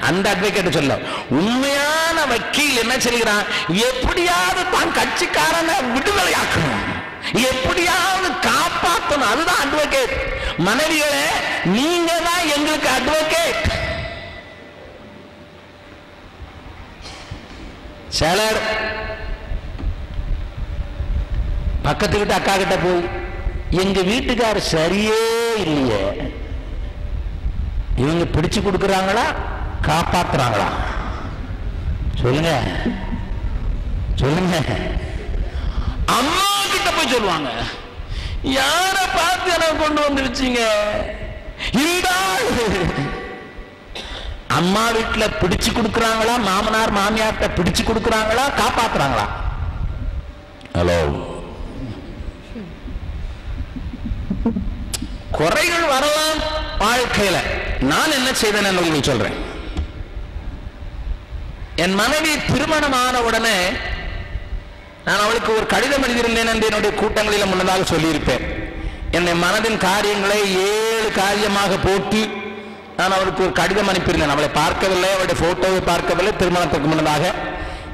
அந்த அட்வொகேட் சொல்ல. உண்மையான வக்கீல் என்ன சொல்கிறான்? எப்படியாவது தான் கட்சிக்காரனை விடுதலை ஆக்கணும், எப்படியாவது காப்பாற்றணும். அதுதான் அட்வொகேட். மனைவிகளே, நீங்க தான் எங்களுக்கு அட்வொகேட். சிலர் பக்கத்து வீட்டு அக்கா கிட்ட போய், எங்க வீட்டுக்காரர் சரியே இல்லையே, இவங்க பிடிச்சு கொடுக்கறாங்களா காப்பாத்துறாங்களா? சொல்லுங்க சொல்லுங்க. அம்மா கிட்ட போய் சொல்லுவாங்க, யார பார்த்து எனக்கு கொண்டு வந்து வச்சீங்க? இந்த அம்மா வீட்டுல பிடிச்சு கொடுக்கறாங்களா, மாமனார் மாமியார்ட்ட பிடிச்சு கொடுக்கறாங்களா, காப்பாத்துறாங்களா? ஹலோ. குறைகள் வரலாம் வாழ்க்கையில. நான் என்ன செய்தேன் உங்களுக்கு சொல்றேன். என் மனைவி திருமணமான உடனே நான் அவளுக்கு ஒரு கடிதம் எழுதியிருந்தேன் என்று என்னுடைய கூட்டங்களில் முன்னதாக சொல்லியிருப்பேன். என்னை மனதின் காரியங்களை 7 காரியமாக போட்டு நான் அவளுக்கு ஒரு கடிதம் அனுப்பியிருந்தேன். அவளை பார்க்கவில்லை, அவளுடைய போட்டோவை பார்க்கவில்லை. திருமணத்துக்கு முன்னதாக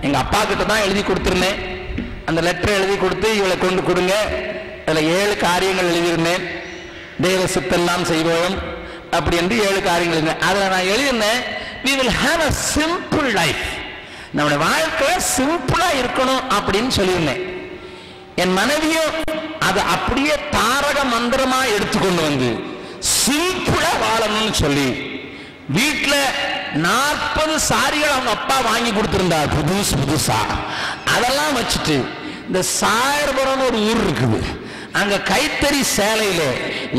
எங்க அப்பா கிட்ட தான் எழுதி கொடுத்திருந்தேன். அந்த லெட்டரை எழுதி கொடுத்து இவளை கொண்டு கொடுங்க, அதில் 7 காரியங்கள் எழுதியிருந்தேன். தேவ சித்தெல்லாம் செய்வோம் அப்படி என்று 7 காரியங்கள் இருந்தேன். அதில் நான் எழுதியிருந்தேன், we will have a simple life. நம்முடைய வாழ்க்கை சிம்பிளா இருக்கணும் அப்படின்னு சொல்லியிருந்தேன். என் மனைவியும் அதை அப்படியே தாரக மந்திரமா எடுத்துக்கொண்டு வந்து சிம்பிளா வாழணும்னு சொல்லி வீட்டுல 40 சாரிகள் அவங்க அப்பா வாங்கி கொடுத்திருந்தார் புதுசா. அதெல்லாம் வச்சுட்டு இந்த சாயர்புரம் ஒரு ஊர் இருக்குது, அங்க கைத்தறி சேலையில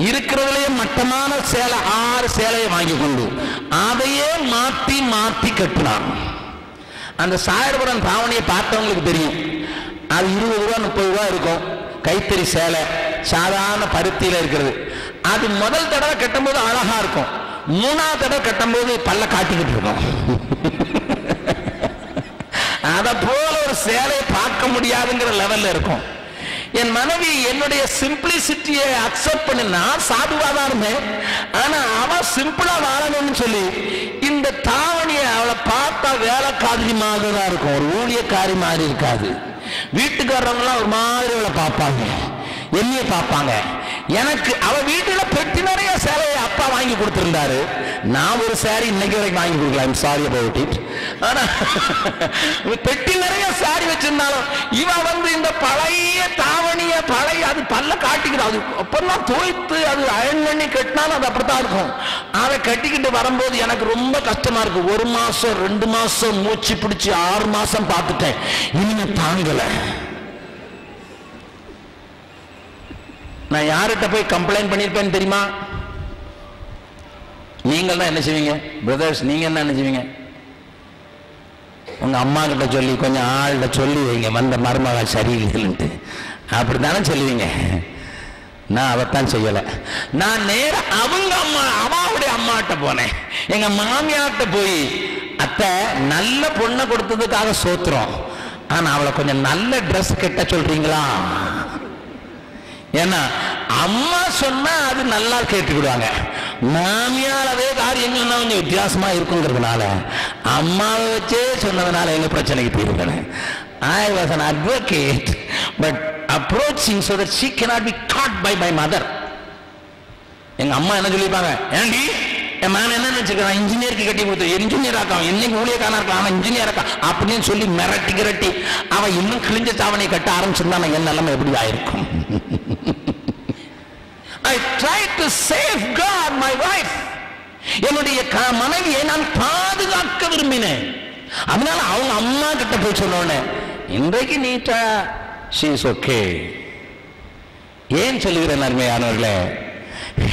இருக்கிறதுலயே மட்டமான சேலை 6 சேலையை வாங்கி கொண்டு அதையே மாத்தி மாத்தி கட்டினான். அந்த சாயர்புரம் தாவணியை பார்த்தவங்களுக்கு தெரியும். அது 20 ரூபா 30 ரூபா இருக்கும். கைத்தறி சேலை சாதாரண பருத்தியில இருக்கிறது. அது முதல் தடவை கட்டும்போது அழகா இருக்கும், 3ஆவது தடவை கட்டும்போது பல்ல காட்டிக்கிட்டு இருக்கும். அதை போல ஒரு சேலையை பார்க்க முடியாதுங்கிற லெவல்ல இருக்கும். என் மனைவி என்னுடைய சிம்பிளிசிட்டியை அக்செப்ட் பண்ணினா சாதுவாதான் இருந்தேன். ஆனா அவ சிம்பிளா வாழணும்னு சொல்லி இந்த தாவணியை அவளை பார்த்தா வேலைக்காரி மாதிரி தான் இருக்கும், ஒரு ஊழியக்காரி மாதிரி இருக்காது. வீட்டுக்காரவங்களாம் ஒரு மாதிரி அவளை பார்ப்பாங்க, என்னைய பார்ப்பாங்க. எனக்கு அவ வீட்டுல பெட்டி நிறைய சேலையை அப்பா வாங்கி கொடுத்திருந்தாரு. நான் ஒரு சாரி இன்னைக்கு வரைக்கும் வாங்கி கொடுக்கல, ஐம் சாரி அபவுட் இட். ஆனா பெட்டி நிறைய சாரி வச்சிருந்தாலும் இவ இந்த பழைய தாவணிய பழைய அது பல்ல காட்டிக்கிறது. அது அப்பெல்லாம் தோய்த்து அது அயன் பண்ணி கட்டினாலும் அது அப்படித்தான் இருக்கும். அதை கட்டிக்கிட்டு வரும்போது எனக்கு ரொம்ப கஷ்டமா இருக்கு. 1 மாசம் 2 மாசம் மூச்சு பிடிச்சு 6 மாசம் பார்த்துட்டேன், இனிமே தாங்கல. நான் யார்கிட்ட போய் கம்ப்ளைண்ட் பண்ணிருப்பேன்னு தெரியுமா? நீங்கள் தான் என்ன செய்வீங்க பிரதர்ஸ்? நீங்க என்ன செய்வீங்க? உங்க அம்மா கிட்ட சொல்லி கொஞ்சம் ஆள்கிட்ட சொல்லி வைங்க, வந்த மருமகள் சரியில்லைன்ட்டு. அப்படித்தானே சொல்லுவீங்க. நான் அதைத்தான் செய்யலை. நான் நேர அவங்க அம்மா அம்மாவுடைய அம்மாட்ட போனேன். எங்க மாமியார்ட்ட போய், அத்தை நல்ல பொண்ணை கொடுத்ததுக்காக சோத்துறோம், ஆனா அவளை கொஞ்சம் நல்ல ட்ரெஸ் கட்ட சொல்றீங்களா? ஏன்னா அம்மா சொன்னா அது நல்லா கேட்டுக்கிடுவாங்க. மாமியார் அதே காரியங்கள் கொஞ்சம் வித்தியாசமா இருக்குங்கிறதுனால அம்மாவை வச்சே சொன்னதுனால எங்க பிரச்சனைக்கு தீர்வுங்க. I was an advocate but approaching so that she cannot be caught by my mother. எங்க அம்மா என்ன சொல்லிப்பாங்க, ஏண்டி என் மேன் என்ன நினைச்சுக்கிறான், இன்ஜினியருக்கு கட்டி கொடுத்து என்ஜினியர் ஆக்கான், என்னைக்கு ஊழியக்காரனா இருக்கலாம், ஆனா இன்ஜினியர் ஆக்கா அப்படின்னு சொல்லி மிரட்டி அவன் இன்னும் கிழிஞ்ச சாவனை கட்ட ஆரம்பிச்சிருந்தான் என் நிலைமை எப்படி ஆயிருக்கும்? I tried to safeguard my wife. என்னுடைய மனைவியை நான் பாதுகாக்க விரும்பினேன். அதனால அவங்க அம்மா கிட்ட போய் சொன்னோன்னே இன்றைக்கு நீட்டா she is okay. ஏன் சொல்லுகிறேன் அருமையானவர்களே,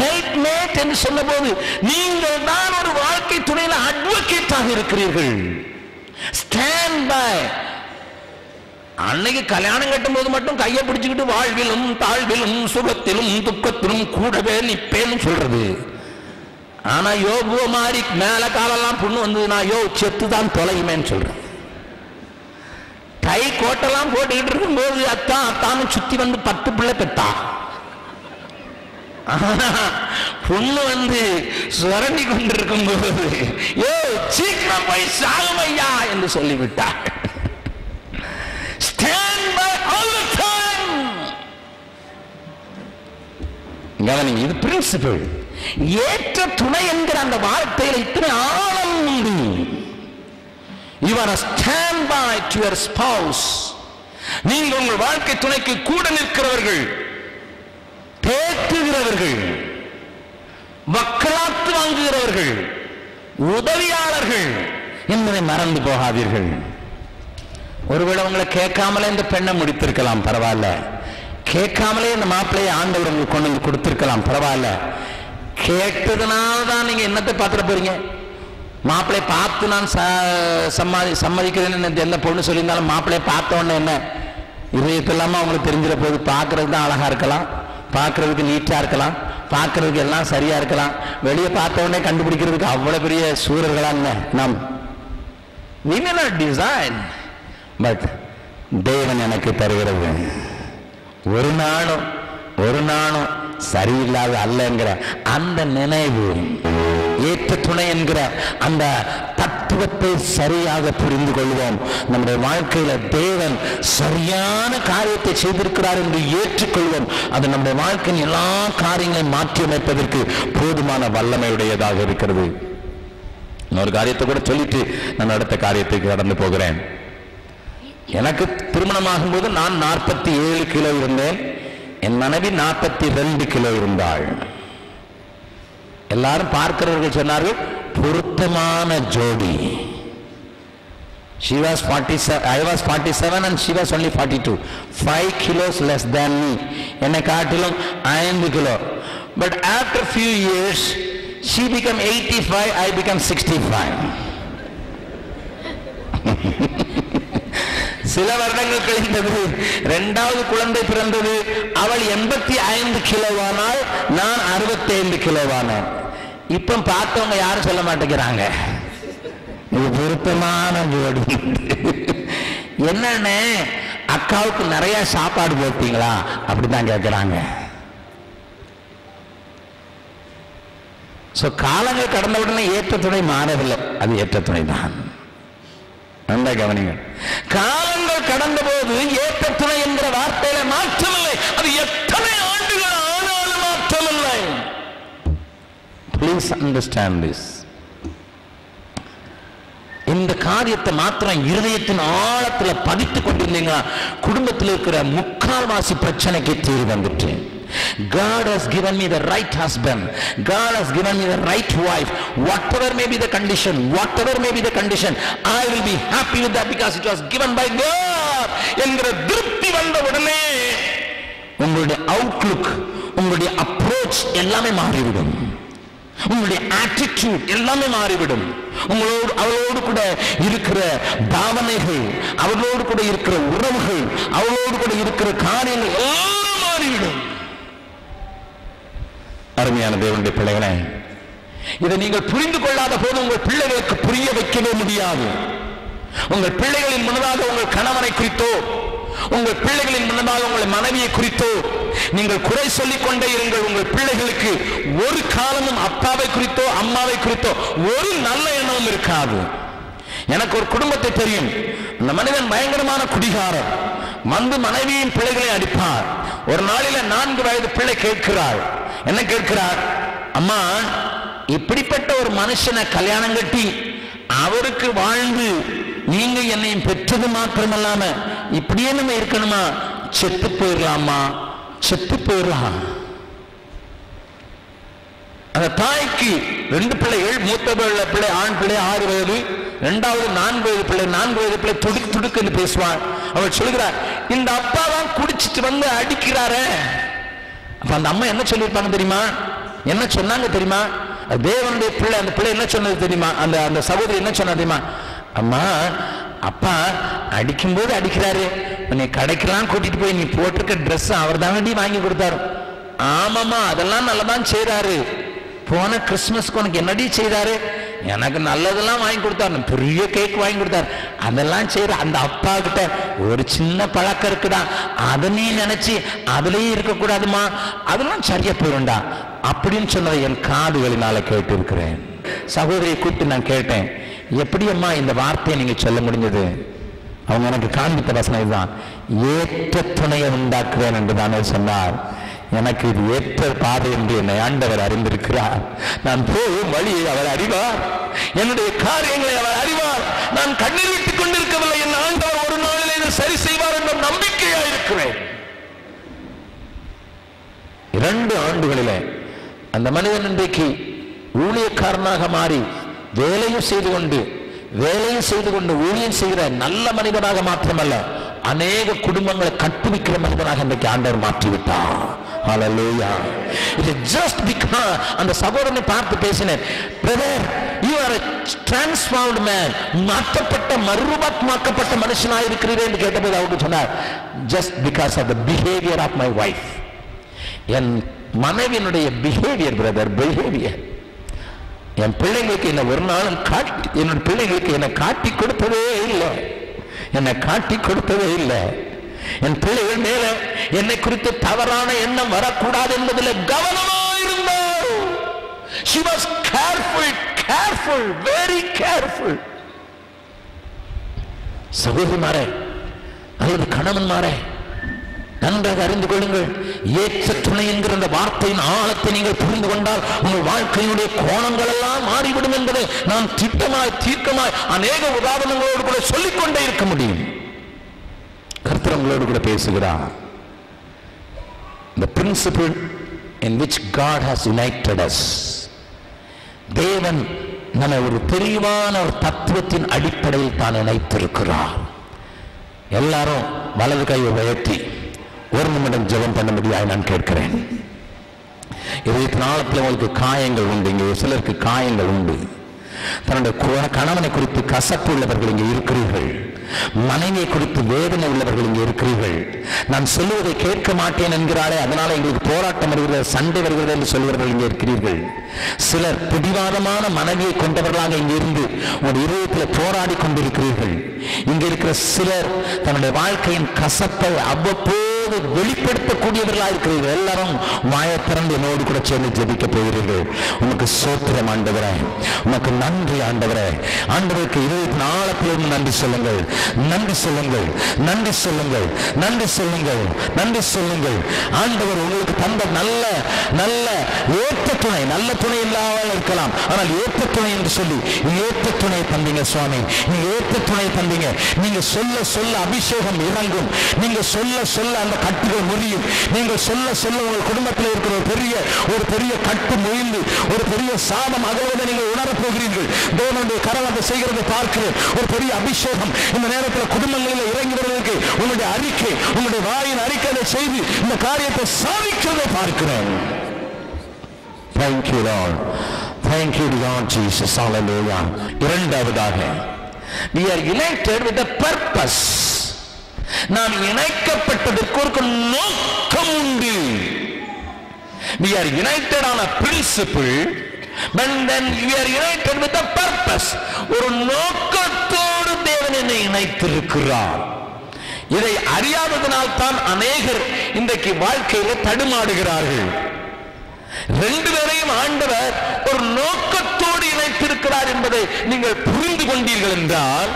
ஹெல்ப்மேட் என்று சொன்ன போது நீங்கள் தான் ஒரு வாழ்க்கை துணையில அட்வொகேட்டாக இருக்கிறீர்கள். Stand by. அன்னைக்கு கல்யாணம் கட்டும் போது மட்டும் கையை பிடிச்சுக்கிட்டு வாழ்விலும் தாழ்விலும் சுகத்திலும் துக்கத்திலும் கூடவே நிப்பேன்னு சொல்றது. ஆனா யோபுவ மாதிரி மேல காலெல்லாம் புண்ணு வந்ததுன்னா யோ செத்து தான் தொலையுமேன்னு சொல்றது. கை கோட்டெல்லாம் போட்டுக்கிட்டு இருக்கும் போது அத்தான்னு சுத்தி 10 பிள்ளை பெத்தா. புண்ணு சுரண்டி கொண்டிருக்கும் போது யோ சீக்கிரம் போய் சாகுமையா என்று சொல்லிவிட்டார். Stand by all the time. கவனிங்க, இது பிரின்சிபிள். ஏற்ற துணை என்கிற அந்த வார்த்தையில் இத்தனை ஆழம் உண்டு. You are a stand by to your spouse. நீங்கள் உங்கள் வாழ்க்கை துணைக்கு கூட நிற்கிறவர்கள், தேற்றுகிறவர்கள், வக்கலாத்து வாங்குகிறவர்கள், உதவியாளர்கள் என்பதை மறந்து போகாதீர்கள். ஒருவேளை உங்களை கேட்காமலே இந்த பெண்ணை முடித்திருக்கலாம், பரவாயில்ல. கேட்காமலே இந்த மாப்பிள்ளையை ஆண்டவர் உங்களுக்கு கொண்டு வந்து கொடுத்திருக்கலாம், பரவாயில்ல. கேட்டதுனால்தான் நீங்க என்னத்தை பார்த்துட போறீங்க? மாப்பிள்ளையை பார்த்து நான் சம்மதிக்கிறேன்னு எந்த பொண்ணு சொல்லியிருந்தாலும் மாப்பிள்ளையை பார்த்த உடனே என்ன இதயத்தில்லாம அவங்களுக்கு தெரிஞ்சிட போது. பார்க்கறதுக்கு தான் அழகா இருக்கலாம், பார்க்கறதுக்கு நீட்டா இருக்கலாம், பார்க்கறதுக்கு எல்லாம் சரியா இருக்கலாம். வெளியே பார்த்த உடனே கண்டுபிடிக்கிறதுக்கு அவ்வளவு பெரிய சூரர்களாங்க நாம். we may not design, but தேவன் எனக்கு தருகிறது ஒரு நாளும் சரியில்லாத அல்ல என்கிற அந்த நினைவு, ஏற்ற துணை என்கிற அந்த தத்துவத்தை சரியாக புரிந்து கொள்வோம். நம்முடைய வாழ்க்கையில தேவன் சரியான காரியத்தை செய்திருக்கிறார் என்று ஏற்றுக்கொள்வோம். அது நம்முடைய வாழ்க்கையின் எல்லா காரியங்களையும் மாற்றி அமைப்பதற்கு போதுமான வல்லமையுடையதாக இருக்கிறது. இன்னொரு காரியத்தை கூட சொல்லிட்டு நான் அடுத்த காரியத்துக்கு கடந்து போகிறேன். எனக்கு திருமணமாகும் போது நான் 47 கிலோ இருந்தேன், என் மனைவி 42 கிலோ இருந்தாள். எல்லாரும் பார்க்கிறவர்கள் சொன்னார்கள் பொருத்தமான ஜோடி. She was 47, I was 47 and she was only 42. 5 kilos less than me. என்னை காட்டிலும் 5 kilo. But after few years she became 85, I became 65. சில வருடங்கள் கழிந்தது, 2வது குழந்தை பிறந்தது. அவள் 85 கிலோவானால், நான் 65 கிலோவானேன். இப்ப பார்த்தவங்க யாரும் சொல்ல மாட்டேங்கிறாங்க இது பொருத்தமான ஜோடி. என்னன்னு அக்காவுக்கு நிறைய சாப்பாடு போட்டீங்களா அப்படிதான் கேட்கிறாங்க. காலங்கள் கடந்த உடனே ஏற்ற துணை மாறவில்லை, அது ஏற்ற துணை தான். நல்லா கவனிங்க, காலங்கள் கடந்த போது ஏற்ற துணை என்கிற வார்த்தையில மாற்றமில்லை. அது எத்தனை ஆண்டுகள் ஆனாலும் மாற்றமில்லை. Please understand this. இந்த காரியத்தை மாத்திரம் இருதயத்தின் ஆழத்துல பதித்துக் கொண்டிருந்தீங்களா, குடும்பத்தில் இருக்கிற முக்கால்வாசி பிரச்சனைக்கு தீர்வு வந்துட்டு. God has given me the right husband. God has given me the right wife. Whatever may be the condition, I will be happy with that because it was given by God. என்கிற திருப்தி வந்த உடனே உங்களுடைய Outlook, உங்களுடைய approach எல்லாமே மாறிவிடும். உங்களுடைய attitude எல்லாமே மாறிவிடும். உங்களோடு அவளோடு கூட இருக்கிற பாவனைகள், அவளோடு கூட இருக்கிற உறவுகள், அவளோடு கூட இருக்கிற காரியங்கள் எல்லாம் மாறிவிடும். அருமையான தேவனுடைய பிள்ளைகளே, இதை நீங்கள் புரிந்து கொள்ளாத போது உங்கள் பிள்ளைகளுக்கு புரிய வைக்கவே முடியாது. உங்கள் பிள்ளைகளின் முன்னதாக உங்கள் கணவனை குறித்தோ, உங்கள் பிள்ளைகளின் முன்னதாக உங்கள் மனைவியை குறித்தோ நீங்கள் குறை சொல்லிக் கொண்டே இருங்கள். உங்கள் பிள்ளைகளுக்கு ஒரு காலமும் அப்பாவை குறித்தோ அம்மாவை குறித்தோ ஒரு நல்ல எண்ணமும் இருக்காது. எனக்கு ஒரு குடும்பத்தை தெரியும். அந்த மனிதன் பயங்கரமான குடிகாரர். வந்து மனைவியின் பிள்ளைகளை அடிப்பார். ஒரு நாளில 4 வயது பிள்ளை கேட்கிறாள். என்ன கேட்கிறார்? அம்மா, இப்படிப்பட்ட ஒரு மனுஷனை கல்யாணம் கட்டி அவருக்கு வாழ்ந்து நீங்க என்னையும் பெற்றது மாத்திரமல்லாம இப்படியே நம்ம இருக்கணுமா? செத்து போயிடலாமா? செத்து போயிடலாம். அந்த தாய்க்கு 2 பிள்ளைகள். மூத்த பிள்ளை ஆண் பிள்ளை 6 வயது, 2வது 4 வயது பிள்ளை. 4 வயது பிள்ளை துடுக்கு துடுக்கு பேசுவான். அவள் சொல்கிறார், இந்த அப்பா தான் குடிச்சிட்டு வந்து அடிக்கிறாரு. அப்ப அந்த அம்மா என்ன சொல்லியிருப்பாங்க தெரியுமா? என்ன சொன்னாங்க தெரியுமா? தேவனுடைய பிள்ளை. அந்த பிள்ளை என்ன சொன்னது தெரியுமா? அந்த சகோதரி என்ன சொன்னா தெரியுமா? அம்மா, அப்பா அடிக்கும்போது அடிக்கிறாரு, நீ கடைக்கெல்லாம் கூட்டிட்டு போய் நீ போட்டிருக்க ட்ரெஸ் அவர் தானடி வாங்கி கொடுத்தாரு. ஆமாம்மா, அதெல்லாம் நல்லதான் செய்யறாரு. போன கிறிஸ்துமஸ்க்கு உனக்கு என்னடி செய்தாரு? எனக்கு நல்லதெல்லாம் வாங்கி கொடுத்தாரு, பெரிய கேக் வாங்கி கொடுத்தாரு. அதெல்லாம் செய்யற அந்த அப்பா கிட்ட ஒரு சின்ன பழக்கம் இருக்குடா, அதை நீ நினைச்சு அதுலயே இருக்கக்கூடாதுமா, அதெல்லாம் சரியா போயிருண்டா அப்படின்னு சொன்னதை என் காதுகளினால கேட்டு இருக்கிறேன். சகோதரியை கூப்பிட்டு நான் கேட்டேன், எப்படி அம்மா இந்த வார்த்தையை நீங்க சொல்ல முடிஞ்சது? அவங்க எனக்கு காண்பித்த வசனம் இதுதான், ஏற்ற துணையை உண்டாக்குவேன் என்று தானே சொன்னார். எனக்கு இது ஏற்ற பாதை என்று என்னை ஆண்டவர் அறிந்திருக்கிறார். நான் போகும் வழியை அவர் அறிவார், என்னுடைய காரியங்களை அவர் அறிவார். நான் கண்ணீர் விட்டுக் கொண்டிருக்கவில்லை. என் ஆண்டவர் ஒரு நாளில் இதை சரி செய்வார் என்ற நம்பிக்கையா இருக்கிறேன். 2 ஆண்டுகளிலே அந்த மனிதன் இன்றைக்கு ஊழியக்காரனாக மாறி வேலையும் செய்து கொண்டு ஊழியம் செய்கிற நல்ல மனிதனாக மாத்திரமல்ல, அநேக குடும்பங்களை கட்டுவிக்கிற மனிதனாக இன்றைக்கு ஆண்டவர் மாற்றிவிட்டார். ஹல்லேலூயா. இது ஜஸ்ட் பிகாஸ் அந்த சகோதரனை பார்த்து பேசினேன், brother, you are a transformed man, மாற்றப்பட்ட மறுரூபமாக்கப்பட்ட மனுஷனாக இருக்கிறீர்கள் என்று கேட்டபோது அவருக்கு சொன்னார், just because of the behaviour of my wife. என் மனைவியினுடைய பிஹேவியர் பிரதர், பிஹேவியர். என் பிள்ளைங்களுக்கு என்ன ஒரு நாளும் என்னோட பிள்ளைங்களுக்கு என்னை காட்டி கொடுத்ததே இல்லை, என்னை காட்டி கொடுத்ததே இல்லை. என் பிள்ளைகள் மேல என்னை குறித்து தவறான எண்ணம் வரக்கூடாது என்பதில் கவனமாயிருந்தார். She was careful, very careful. சகோதரிமாரே அல்லது கணவன்மாரே, நன்றாக அறிந்து கொள்ளுங்கள். ஏற்ற துணை என்கிற அந்த வார்த்தையின் ஆழத்தை நீங்கள் புரிந்து கொண்டால் உங்கள் வாழ்க்கையினுடைய கோணங்கள் எல்லாம் மாறிவிடும் என்பதை நாம் திட்டமாய் தீர்க்கமாய் அநேக உதாரணங்களோடு கூட சொல்லிக்கொண்டே இருக்க முடியும். கர்த்தர் உங்களோடு கூட பேசுகிறார். The principle in which God has united us. தேவன் நம்மை ஒரு தெளிவான ஒரு தத்துவத்தின் அடிப்படையில் தான் இணைத்திருக்கிறார். எல்லாரும் வலது கையை உயர்த்தி 1 நிமிடம் ஜெபம் பண்ண முடியாது நான் கேட்கிறேன். இதயத்தின் ஆழத்தில் உங்களுக்கு காயங்கள் உண்டு. இங்கே சிலருக்கு காயங்கள் உண்டு. தன்னுடைய கணவனை குறித்து கசப்பு உள்ளவர்கள் இங்கே இருக்கிறீர்கள். மனைவியை குறித்து வேதனை உள்ளவர்கள் இங்கே இருக்கிறீர்கள். நான் சொல்லுவதை கேட்க மாட்டேன் என்கிறாளே, அதனால எங்களுக்கு போராட்டம் வருகிறது, சண்டை வருகிறது என்று சொல்வர்கள் இங்கே இருக்கிறீர்கள். சிலர் பிடிவாதமான மனைவியை கொண்டவர்களாக இங்கே இருந்து உங்கள் இதயத்தில் போராடி கொண்டிருக்கிறீர்கள். இங்கே இருக்கிற சிலர் தன்னுடைய வாழ்க்கையின் கசப்பை அவ்வப்போது வெளிப்படுத்தக்கூடியவர்களாக இருக்கிறீர்கள். எல்லாரும் வாயத்திறந்து என்னோடு கூட சேர்ந்து ஜெபிக்க போகிறீர்கள். உனக்கு சோத்திரம் ஆண்டவரே, உனக்கு நன்றி ஆண்டவரே. ஆண்டவருக்கு இதயத்தின் ஆழத்திலிருந்து நன்றி சொல்லுங்கள், நன்றி சொல்லுங்கள், நன்றி சொல்லுங்கள், நன்றி சொல்லுங்கள், நன்றி சொல்லுங்கள். ஆண்டவர் உங்களுக்கு தந்த நல்ல நல்ல ஏற்ற துணை, நல்ல துணை இல்லாமல் இருக்கலாம், ஆனால் ஏற்ற துணை என்று சொல்லி ஏற்ற துணை தந்தீங்க சுவாமி. நீங்க ஏற்ற துணை தந்தீங்க. நீங்க சொல்ல சொல்ல அபிஷேகம் இறங்கும். நீங்க சொல்ல சொல்ல அந்த கட்டுகள் முறியும். நீங்கள் சொல்ல சொல்ல உங்கள் குடும்பத்தில் இருக்கிற ஒரு பெரிய கட்டு முயந்து ஒரு பெரிய சாபம் அகழ்வதை நீங்கள் உணரப் போகிறீர்கள். தேவனுடைய கரம் அதை செய்கிறதை பார்க்கிறேன். ஒரு பெரிய அபிஷேகம் இந்த நேரத்தில் குடும்பங்களில் இறங்கி வருவதற்கு உங்களுடைய அறிக்கை, உங்களுடைய வாயின் அறிக்கையை செய்து இந்த காரியத்தை சாதிக்கிறதை பார்க்கிறேன். Thank you Lord. Thank you Lord Jesus. Hallelujah. இரண்டாவதாக, we are united with a purpose. நாம் இணைக்கப்பட்டதற்கு ஒரு நோக்கம் உண்டு. We are united on a principle, but then we are united with a purpose. ஒரு நோக்கத்தோடு தேவன் என்னை இணைத்திருக்கிறார். இதை அறியாததனால் தான் அநேகர் இன்றைக்கு வாழ்க்கையில் தடுமாடுகிறார்கள். ரெண்டு பேரையும் ஆண்டவர் ஒரு நோக்கத்தோடு இணைத்திருக்கிறார் என்பதை நீங்கள் புரிந்து கொண்டீர்கள் என்றால்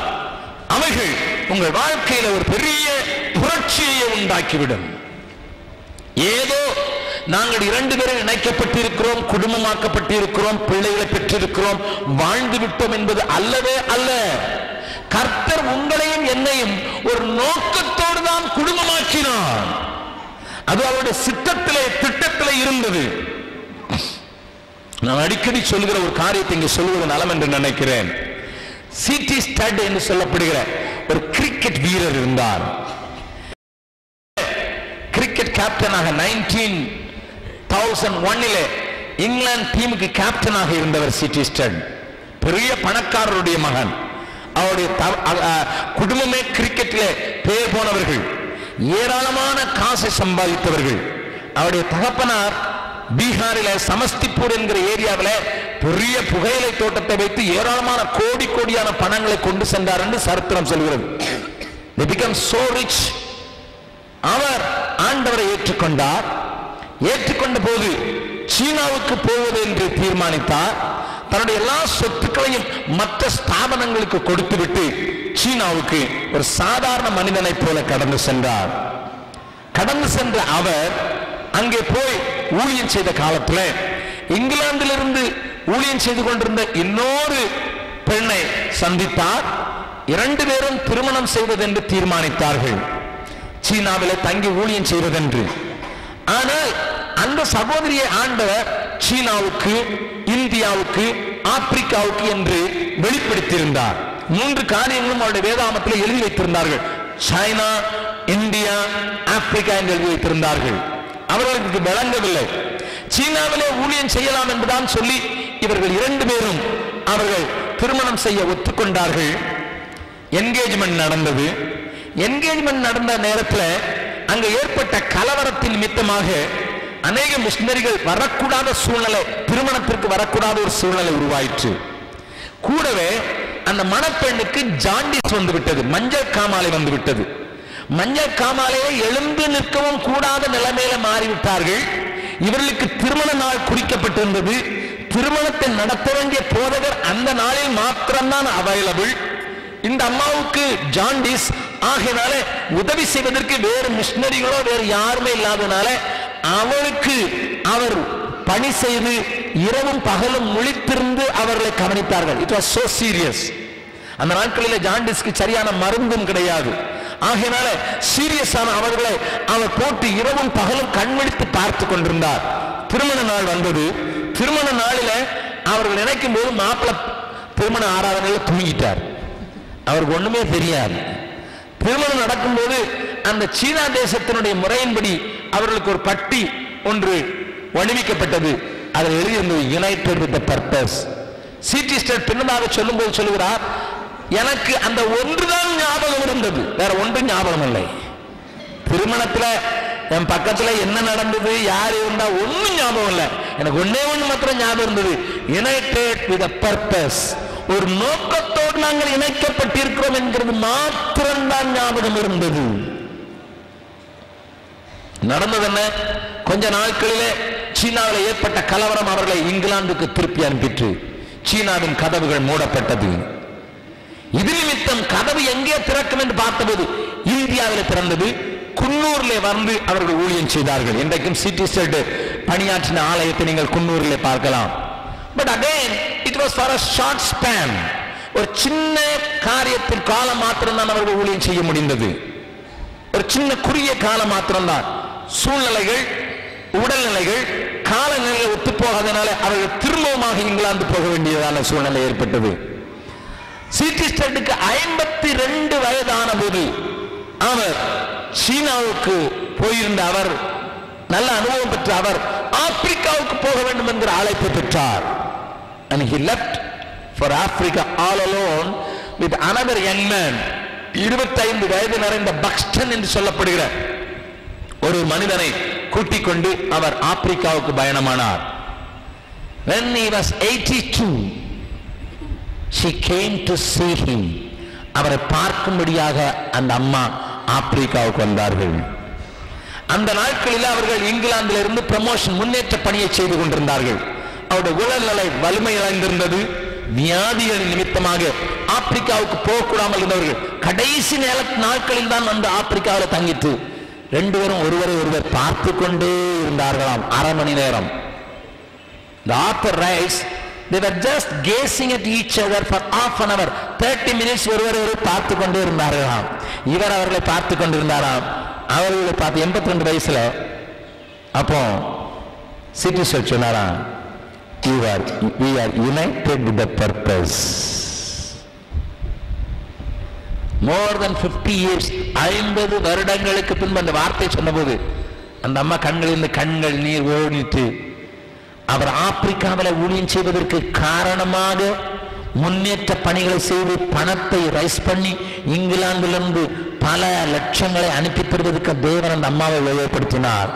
அவைகள் உங்கள் வாழ்க்கையில ஒரு பெரிய புரட்சியை உண்டாக்கிவிடும். ஏதோ நாங்கள் இரண்டு பேரும் இணைக்கப்பட்டிருக்கிறோம், குடும்பமாக்கப்பட்டிருக்கிறோம், பிள்ளைகளை பெற்றிருக்கிறோம், வாழ்ந்து விட்டோம் என்பது அல்லவே அல்ல. கர்த்தர் உங்களையும் என்னையும் ஒரு நோக்கத்தோடு தான் குடும்பமாக்கினார். அது அவருடைய சித்தத்திலே, திட்டத்திலே இருந்தது. நான் அடிக்கடி சொல்லுகிற ஒரு காரியத்தை இங்கே சொல்லுவது நலம் என்று நினைக்கிறேன். சிடி ஸ்டட் என்று சொல்லப்படுகிற ஒரு கிரிக்கெட் வீரர் இருந்தார். கிரிக்கெட் கேப்டனாக 1901 இங்கிலாந்து டீமுக்கு கேப்டனாக இருந்தவர் சிடி ஸ்டட். பெரிய பணக்காரருடைய மகன். அவருடைய குடும்பமே கிரிக்கெட்டில் பேர் போனவர்கள், ஏராளமான காசை சம்பாதித்தவர்கள். அவருடைய தகப்பனார் பீகாரில் சமஸ்திபூர் என்கிற ஏரியாவில் பெரிய புகையிலை தோட்டத்தை வைத்து ஏராளமான கோடி கோடியான பணங்களை கொண்டு சென்றார் என்று சரித்திரம் சொல்கிறது. They became so rich. அவர் ஆண்டவரை ஏற்றுக்கொண்டார். ஏற்றுக்கொண்ட போது சீனாவுக்கு போவது என்று தீர்மானித்தார். தன்னுடைய எல்லா சொத்துக்களையும் மற்ற ஸ்தாபனங்களுக்கு கொடுத்துவிட்டு சீனாவுக்கு ஒரு சாதாரண மனிதனை போல கடந்து சென்றார். கடந்து சென்ற அவர் அங்கே போய் ஊழியம் செய்த காலத்தில் இங்கிலாந்திலிருந்து ஊழியம் செய்து கொண்டிருந்த இன்னொரு பெண்ணை சந்தித்தார். இரண்டு பேரும் திருமணம் செய்வதென்று தீர்மானித்தார்கள், சீனாவில் தங்கி ஊழியம் செய்வதென்று. ஆனால் அந்த சகோதரியை ஆண்டவர் சீனாவுக்கு, இந்தியாவுக்கு, ஆப்பிரிக்காவுக்கு என்று வெளிப்படுத்தியிருந்தார். மூன்று காரியங்களும் அவருடைய வேதாமத்தில் எழுதி வைத்திருந்தார்கள். சைனா, இந்தியா, ஆப்பிரிக்கா என்று எழுதி வைத்திருந்தார்கள். அவர்களுக்கு விளங்கவில்லை. சீனாவிலே ஊழியம் செய்யலாம் என்பதான் சொல்லி இவர்கள் இரண்டு பேரும் அவர்கள் திருமணம் செய்ய ஒத்துக்கொண்டார்கள். என்கேஜ்மெண்ட் நடந்தது. என்கேஜ்மெண்ட் நடந்த நேரத்தில் அங்கு ஏற்பட்ட கலவரத்தின் நிமித்தமாக அநேக மிஷனரிகள் வரக்கூடாத சூழ்நிலை, திருமணத்திற்கு வரக்கூடாத ஒரு சூழ்நிலை உருவாயிற்று. கூடவே அந்த மணப்பெண்ணுக்கு ஜாண்டிஸ் வந்து விட்டது, மஞ்சள் காமாலை வந்து விட்டது. மஞ்சள் காமாலையை எழுந்து நிற்கவும் கூடாத நிலைமையில மாறிவிட்டார்கள். இவர்களுக்கு திருமண நாள் குறிக்கப்பட்டிருந்தது. திருமணத்தை நடத்த வேண்டிய போதகர் அந்த நாளில் மாத்திரம்தான் அவைலபிள். இந்த அம்மாவுக்கு ஜாண்டிஸ் ஆகையினால உதவி செய்வதற்கு வேறு மிஷனரிகளோ வேறு யாருமே இல்லாதனால அவருக்கு அவர் பணி செய்து இரவும் பகலும் முழித்திருந்து அவர்களை கவனித்தார்கள். It was so serious. அந்த நாட்களில் ஜாண்டிஸ்க்கு சரியான மருந்தும் கிடையாது. ஆகையினால சீரியஸான அவர்களை அவர் போட்டு இரவும் பகலும் கண்விழித்து பார்த்து கொண்டிருந்தார். திருமண நாள் வந்தது. திருமண நாளில அவர்கள் நினைக்கும் போது மாப்பிள்ளை திருமண ஆராதனையில் தூங்கிட்டார். அவருக்கு ஒண்ணுமே தெரியாது. திருமணம் நடக்கும்போது அந்த சீனா தேசத்தினுடைய முறையின்படி அவர்களுக்கு ஒரு பட்டி ஒன்று வடிவிக்கப்பட்டது. அதில் எழுதியிருந்தது united with the purpose. City state பின்னதாக சொல்லும்போது சொல்லுகிறார், எனக்கு அந்த ஒன்றுதான் ஞாபகம் இருந்தது, வேற ஒன்று ஞாபகம் இல்லை. திருமணத்துல என் பக்கத்துல என்ன நடந்தது, யார் இருந்தா ஒன்னும் ஞாபகம் இல்லை. எனக்கு ஒன்னே ஒண்ணு மாத்திரம் ஞாபகம் இருந்தது, யுனைடெட் வித் a purpose, ஒரு நோக்கத்தோடு நாங்கள் இணைக்கப்பட்டிருக்கிறோம் என்கிறது மாத்திரம்தான் ஞாபகம் இருந்தது. நடந்தது என்ன? கொஞ்ச நாட்களிலே சீனாவில் ஏற்பட்ட கலவரம் அவர்களை இங்கிலாந்துக்கு திருப்பி அனுப்பிற்று. சீனாவின் கதவுகள் மூடப்பட்டது. இது நிமித்தம் கதவு எங்கே திறக்கும் என்று பார்த்தபோது இந்தியாவில் திறந்தது. குன்னூரிலே வந்து அவர்கள் ஊழியம் செய்தார்கள். இன்றைக்கும் சிட்டி ஸ்டேட் பணியாற்றின ஆலயத்தை நீங்கள் குன்னூரிலே பார்க்கலாம். But again it was for a short span. ஒரு சின்ன காரியத்தின் காலம் மாத்திரம்தான் அவர்கள் ஊழியம் செய்ய முடிந்தது. ஒரு சின்ன குறுகிய காலம் மாத்திரம்தான். சூழ்நிலைகள், உடல்நிலைகள், காலநிலை ஒத்து போகாதனால அவர்கள் திரும்பவுமாக இங்கிலாந்து போக வேண்டியதான சூழ்நிலை ஏற்பட்டது. சிட்டி ஸ்டேட்டுக்கு 52 வயதான போது அவர் சீனாவுக்கு போயிருந்த அவர், நல்ல அனுபவம் பெற்ற அவர் ஆப்பிரிக்காவுக்கு போக வேண்டும் என்கிற அழைப்பு பெற்றார். And he left for Africa all alone with another young man. 25 வயது நிறைந்த பக்ஸ்டன் என்று சொல்லப்படுகிற ஒரு மனிதனை கூட்டிக் கொண்டு அவர் ஆப்பிரிக்காவுக்கு பயணமானார். When he was 82, she came to see him. அவரை பார்க்கும்படியாக அந்த அம்மா ஆப்பிரிக்காவுக்கு வந்தார்கள். அந்த நாட்களில் அவர்கள் இங்கிலாந்தில் இருந்து ப்ரமோஷன், முன்னேற்ற பணியை செய்து கொண்டிருந்தார்கள். அவருடைய உடல்நிலை வலிமை இழந்திருந்தது. வியாதிகளின் நிமித்தமாக ஆப்பிரிக்காவுக்கு போகக்கூடாமல் இருந்தவர்கள் கடைசி நாட்களில் தான் வந்து ஆப்பிரிக்காவில் தங்கிட்டு 2 பேரும் ஒருவரை ஒருவர் பார்த்து கொண்டே இருந்தார்களாம். அரை மணி நேரம். The author writes, they were just gazing at each other for half an hour. 30 minutes ஒருவரை பார்த்து கொண்டே இருந்தார்களாம். இவர் அவர்களை பார்த்து கொண்டிருந்தாராம். அவர்களை பார்த்து 82 வயசுல. அப்போ சிட்டி ஸ்டேட் சொன்னாராம், we are united with the purpose. More than 50 years, 50 வருடங்களுக்கு பின்பு அந்த வார்த்தை சொன்னபோது அந்த அம்மா கண்களில் கண்கள் நீர் ஓடிட்டு, அவர் ஆப்பிரிக்காவில் ஊழியம் செய்வதற்கு காரணமாக முன்னேற்ற பணிகளை செய்து பணத்தை ரைஸ் பண்ணி இங்கிலாந்திலிருந்து பல லட்சங்களை அனுப்பி பெறுவதற்கு தேவன் அந்த அம்மாவை உபயோகப்படுத்தினார்.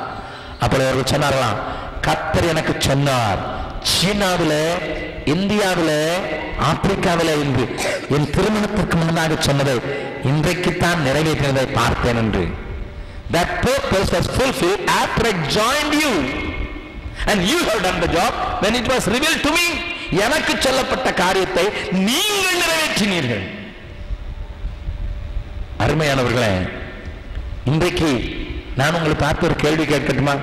அப்படி அவர்கள் சொன்னார்களாம், கர்த்தர் எனக்கு சொன்னார், சீனாவில், இந்தியாவில், ஆப்பிரிக்காவில் என்று என் திருமணத்திற்கு முன்னதாக சொன்னதை இன்றைக்குத்தான் நிறைவேற்றினதை பார்த்தேன் என்று. That purpose was fulfilled after I joined you and you have done the job when it was revealed to me. எனக்கு சொல்லப்பட்ட காரியத்தை நீங்கள் நிறைவேற்றினீர்கள். அருமையானவர்களே, இன்றைக்கு நான் உங்களை பார்த்து ஒரு கேள்வி கேட்கட்டுமா?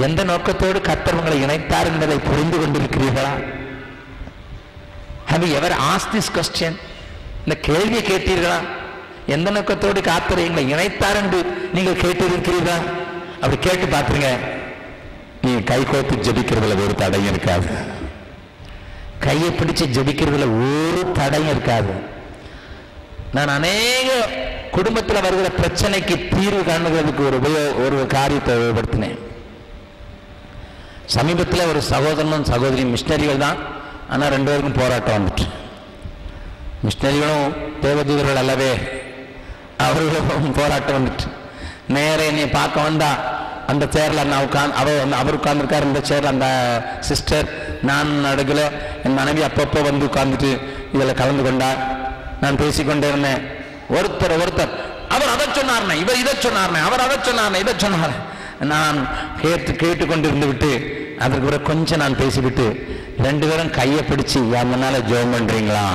எந்த நோக்கத்தோடு கர்த்தர் உங்களை இணைத்தார் என்பதை புரிந்து கொண்டிருக்கிறீர்களா? Have you ever asked this question? இந்த கேள்வியை கேட்டீர்களா? எந்த நோக்கத்தோடு கர்த்தர் எங்களை இணைத்தார் என்று நீங்கள் கேட்டிருக்கிறீர்களா? அப்படி கேட்டு பார்த்துருங்க, நீ கை கோர்த்து ஜெபிக்கிறதுல ஒரு தடையும் இருக்காது. கையை பிடிச்சு ஜெபிக்கிறதுல ஒரு தடையும் இருக்காது. நான் அநேக குடும்பத்தில் வருகிற பிரச்சனைக்கு தீர்வு காணுகிறதுக்கு ஒரு காரியத்தை உபயோகப்படுத்தினேன். சமீபத்தில் ஒரு சகோதரனும் சகோதரியும் மிஷினரிகள் தான், ஆனால் 2 பேருக்கும் போராட்டம் வந்துட்டு. மிஷினரிகளும் தேவதூதர்கள் அல்லவே, அவர்களும் போராட்டம் வந்துட்டு. நேரே என்னை பார்க்க வந்தா அந்த சேர்ல நான் அவர் உட்கார்ந்துருக்கார், இந்த சேர்ல அந்த சிஸ்டர், நான் நடுவில் என் மனைவி அப்பப்போ வந்து உட்கார்ந்துட்டு இதில் கலந்து கொண்டார். நான் பேசிக்கொண்டே இருந்தேன். ஒருத்தர் அவர் அதை சொன்னார்னே, இவர் இதை சொன்னார்னே, அவர் அதை சொன்னார்னே, இதை சொன்னார். நான் கேட்டுக்கொண்டிருந்து விட்டு அதற்கு பிறகு கொஞ்சம் நான் பேசிவிட்டு 2 பேரும் கையை பிடிச்சு என் முன்னால ஜெபம் பண்றீங்களா?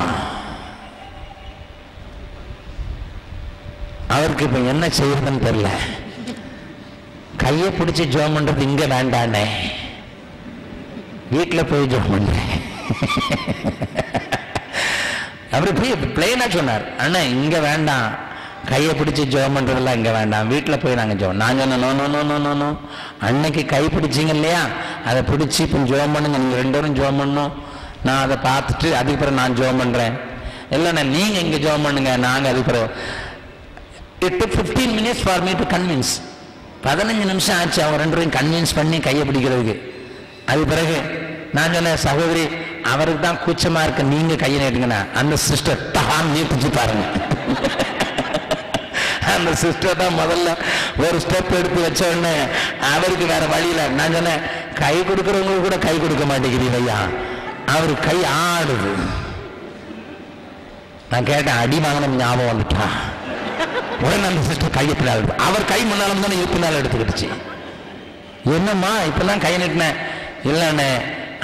அவருக்கு இப்ப என்ன செய்யறதுன்னு தெரியல. கையை பிடிச்சி ஜெபம் பண்றது இங்க வேண்டானே, வீட்டில் போய் ஜெபம் பண்றேன். அவரு போய் பிளெயினா சொன்னார், அண்ணா இங்க வேண்டாம், கையை பிடிச்சி ஜெபம் பண்றதெல்லாம் இங்க வேண்டாம், வீட்டில் போய் நாங்கள் ஜெபம். நான் சொன்னேன், நோ, அன்னைக்கு கை பிடிச்சிங்க இல்லையா, அதை பிடிச்சி இப்போ ஜெபம் பண்ணுங்க, நீங்கள் 2 பேரும் ஜெபம் பண்ணணும். நான் அதை பார்த்துட்டு அதுக்கு பிறகு நான் ஜெபம் பண்றேன். இல்லைண்ணா நீங்க இங்க ஜெபம் பண்ணுங்க, நாங்கள் அதுக்கு பிறகு. It took 15 minutes for me to convince. 15 நிமிஷம் ஆச்சு அவங்க 2 பேரும் கன்வின்ஸ் பண்ணி கையை பிடிக்கிறதுக்கு. அது பிறகு நான் சொன்னேன், சகோதரி அவருக்கு தான் கூச்சமா இருக்கு, நீங்க கையை நீட்டுங்கண்ணா. அந்த சிஸ்டர் தான் நீட்டிச்சு பாருங்க. அந்த சிஸ்டர் தான் முதல்ல ஒரு ஸ்டெப் எடுத்து வச்ச உடனே அவருக்கு வேற வழியில நான் சொன்னேன், கை கொடுக்கறவங்க கூட கை கொடுக்க மாட்டேங்கிறீங்க ஐயா, அவரு கை ஆடுது. நான் கேட்டேன், அடி வாங்கின ஞாபகம் வந்துட்டான். உடனே அந்த சிஸ்டர் கையை பின்னால் எடுத்து, அவர் கை முன்னாலும் தானே பின்னால் எடுத்துக்கிடுச்சு. என்னம்மா இப்பெல்லாம் கை நீட்டினேன்? இல்லைண்ணே,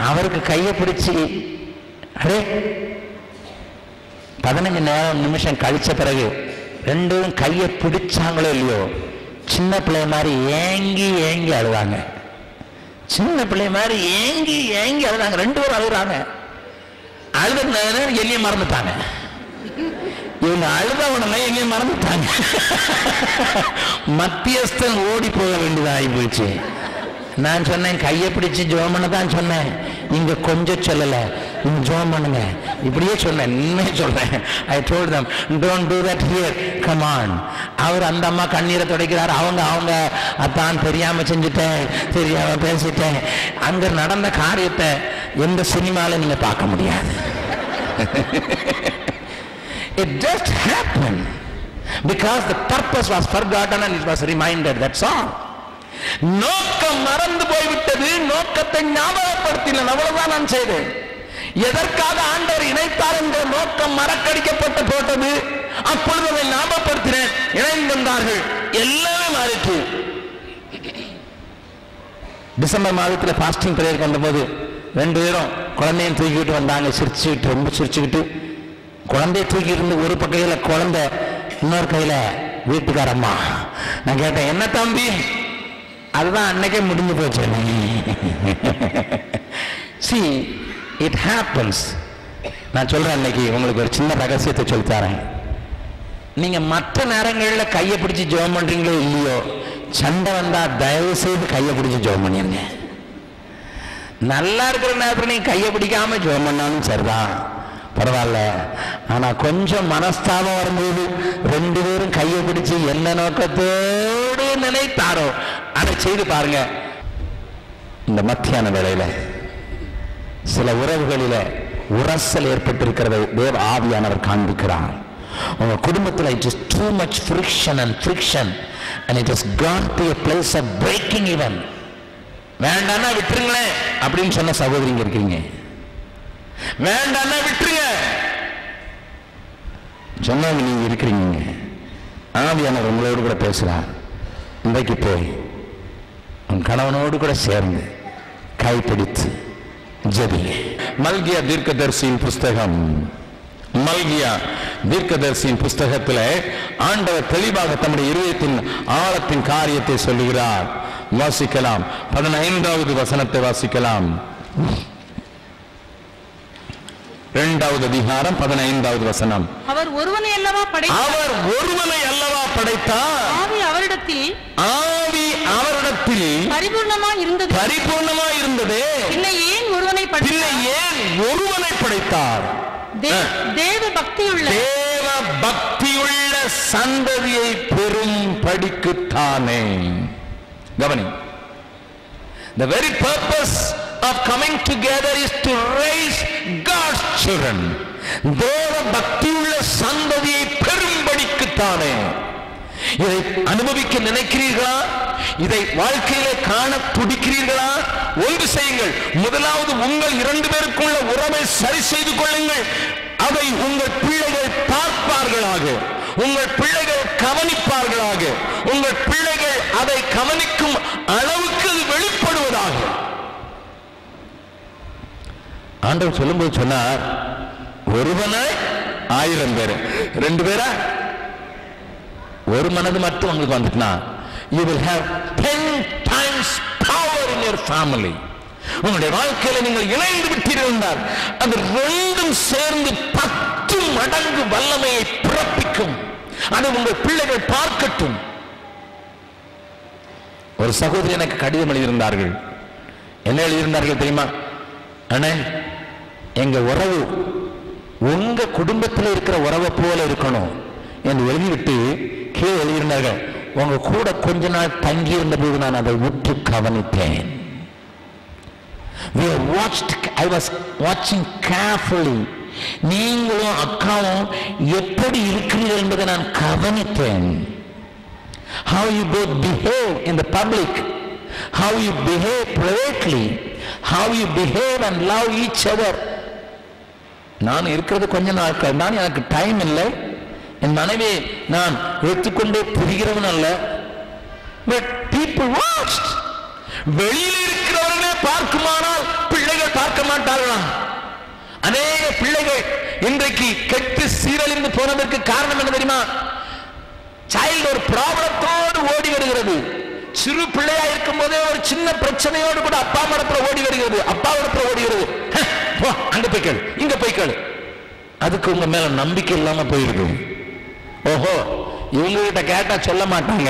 அவருக்கு கையை பிடிச்சி அரே 15 நிமிஷம் கழிச்ச பிறகு ரெண்டும் கையை பிடிச்சாங்களோ இல்லையோ, சின்ன பிள்ளை மாதிரி ஏங்கி ஏங்கி அழுவாங்க. சின்ன பிள்ளை மாதிரி ஏங்கி ஏங்கி அழுதாங்க. 2 பேரும் அழுகுறாங்க. அழுத என்னைய மறந்துட்டாங்க. இவங்க அழுத உடனே என்னைய மறந்துட்டாங்க. மத்தியஸ்தன் ஓடி போக வேண்டியதா ஆகி போயிடுச்சு. நான் சொன்னேன், கையை பிடிச்சு ஜோம் பண்ண தான் சொன்னேன், இங்க கொஞ்சம் சொல்லல, நீங்க ஜோம் பண்ணுங்க இப்படியே சொன்னேன். உண்மையே சொல்றேன். I told them don't do that here, come on. அவர் அந்த அம்மா கண்ணீரை துடைக்கிறார், அவங்க அதான் தெரியாம செஞ்சுட்டேன், தெரியாம பேசிட்டேன். அங்க நடந்த காரியத்தை எந்த சினிமால நீங்க பார்க்க முடியாது. It just happened because the purpose was forgotten and it was reminded. That's all. நோக்கம் மறந்து போய்விட்டது, நோக்கத்தை ஞாபகப்படுத்தினேன், அவ்வளவுதான் நான் செய்தேன். எதற்காக ஆண்டவர் இணைத்தார் என்ற நோக்கம் மறக்கடிக்கப்பட்டு போட்டது. அப்பொழுது அதை ஞாபகப்படுத்தினேன், இணைந்திருந்தார்கள், எல்லாமே மாறிட்டு. டிசம்பர் மாதத்தில் ஃபாஸ்டிங் பிரேயருக்கு வந்தபோது 2 பேரும் குழந்தையும் தூக்கிட்டு வந்தாங்க. சிரிச்சுக்கிட்டு, ரொம்ப சிரிச்சுக்கிட்டு, குழந்தைய தூக்கிட்டு இருந்து ஒரு கையில குழந்தை, இன்னொரு கையில வீட்டுக்காரம்மா. நான் கேட்டேன், என்ன தம்பி? அதுதான் அன்னைக்கே முடிஞ்சு போச்சு. See, it happens. நான் சொல்றேன், இன்னைக்கு உங்களுக்கு ஒரு சின்ன ரகசியத்தை சொல்லித்தரேன். நீங்க மற்ற நேரங்களில் கையை பிடிச்சி ஜெபம் பண்றீங்களோ இல்லையோ, சண்டை வந்தா தயவு செய்து கையை பிடிச்சி ஜெபம் பண்ணிருங்க. நல்லா இருக்கிற நேரத்தில் நீங்க கையை பிடிக்காம ஜெபம் பண்ணாலும் சரிதான், பரவாயில்ல. ஆனா கொஞ்சம் மனஸ்தாபம் வரும்போது 2 பேரும் கையை பிடிச்சு என்ன நோக்கத்தோடு நினைத்தாரோ அதை செய்து பாருங்க. இந்த மத்தியான வேளையில சில உறவுகளில உரசல் ஏற்பட்டிருக்கிறதை தேவ ஆவியானவர் காண்பிக்கிறார். உங்க குடும்பத்தில் it is too much friction and it has gone to a place of breaking even. வேண்டாம்னா விட்டுருங்களேன் அப்படின்னு சொன்ன சகோதரிங்க இருக்கீங்க. வேண்டாம்னா விட்டுருங்க சொன்னவங்க நீங்க இருக்கிறீங்க. ஆவியானவர் உங்களோடு கூட பேசுறார். இன்றைக்கு போய் உன் கணவனோடு கூட சேர்ந்து கைப்பிடித்து ஜெபிங்க. மல்கியா தீர்க்கதரிசியின் புஸ்தகம், மல்கியா தீர்க்கதரிசியின் புஸ்தகத்தில் ஆண்டவர் தெளிவாக தம்முடைய இருதயத்தின் ஆழத்தின் காரியத்தை சொல்லுகிறார். வாசிக்கலாம். 15வது வசனத்தை வாசிக்கலாம். 2வது அதிகாரம் 15வது வசனம். அவர் ஒருவனை அல்லவா படைத்தார், ஆவி அவரிடத்தில் பரிபூர்ணமாய் இருந்தது. பின்ன ஏன் ஒருவனை படைத்தார்? தேவ பக்தியுள்ள சந்ததியை பெரும் படிக்குத்தானே. கவனி, the very purpose of coming together is to raise God's children. தேவ பக்தியுள்ள சந்ததியை பெரும்படிக்குத்தானே. இதை அனுபவிக்க நினைக்கிறீர்களா? இதை வாழ்க்கையிலே காண துடிக்கிறீர்களா? ஒன்று செய்யுங்கள். முதலாவது உங்கள் 2 பேருக்குள்ள உறவை சரி செய்து கொள்ளுங்கள். அதை உங்கள் பிள்ளைகள் பார்ப்பார்களாக, உங்கள் பிள்ளைகள் கவனிப்பார்களாக, உங்கள் பிள்ளைகள் அதை கவனிக்கும் அளவுக்கு அது வெளிப்படுவதாக. ஆண்டவர் சொல்லும்போது சொன்னார், ஒருவனை 1000 பேர், 2 பேரா ஒரு மனது மட்டும் உங்களுக்கு வந்துட்டுனா you will have 10 times power in your family. உங்களுடைய வாழ்க்கையில நீங்கள் இணைந்து விட்டிருந்தால் அது 2ம் சேர்ந்து 10 மடங்கு வல்லமையை பிறப்பிக்கும். அதை உங்கள் பிள்ளைகள் பார்க்கட்டும். ஒரு சகோதரி எனக்கு கடிதம் எழுதியிருந்தார்கள். என்ன எழுதியிருந்தார்கள் தெரியுமா? அண்ணே, எங்க உறவு உங்க குடும்பத்தில் இருக்கிற உறவை போல இருக்கணும் என்று எழுதிவிட்டு கீழே எழுதியிருந்தார்கள், உங்க கூட கொஞ்ச நாள் தங்கி இருந்த போது நான் அதை உற்று கவனித்தேன். I was watching carefully. நீங்களும் அக்காவும் எப்படி இருக்கிறீர்கள் என்பதை நான் கவனித்தேன். How you both behave in the public, how you behave privately, how you behave and love each other. நான் இருக்கிறது கொஞ்ச நாட்கள் தான், எனக்கு டைம் இல்லை. என் மனைவி நான் எடுத்துக்கொண்டே புரிகிறவன் அல்ல. But people watched. வெளியில் இருக்கிறவர்களே பார்க்குமானால் பிள்ளைகள் பார்க்க மாட்டார்களா? அநேக பிள்ளைகள் இன்றைக்கு கெட்டு சீரழிந்து போனதற்கு காரணம் என்ன தெரியுமா? சைல்டு ஒரு ப்ராப்ளத்தோடு ஓடி வருகிறது. சிறு பிள்ளையா இருக்கும் போதே ஒரு சின்ன பிரச்சனையோடு கூட அப்பா மடத்துல ஓடி வருகிறது, அப்பா இடத்துல ஓடி வருது. அங்க போய் கேளு, இங்க போய் கேளு. அதுக்கு உங்க மேல நம்பிக்கை இல்லாம போயிருது. ஓஹோ, இவங்க கிட்ட கேட்டா சொல்ல மாட்டாங்க,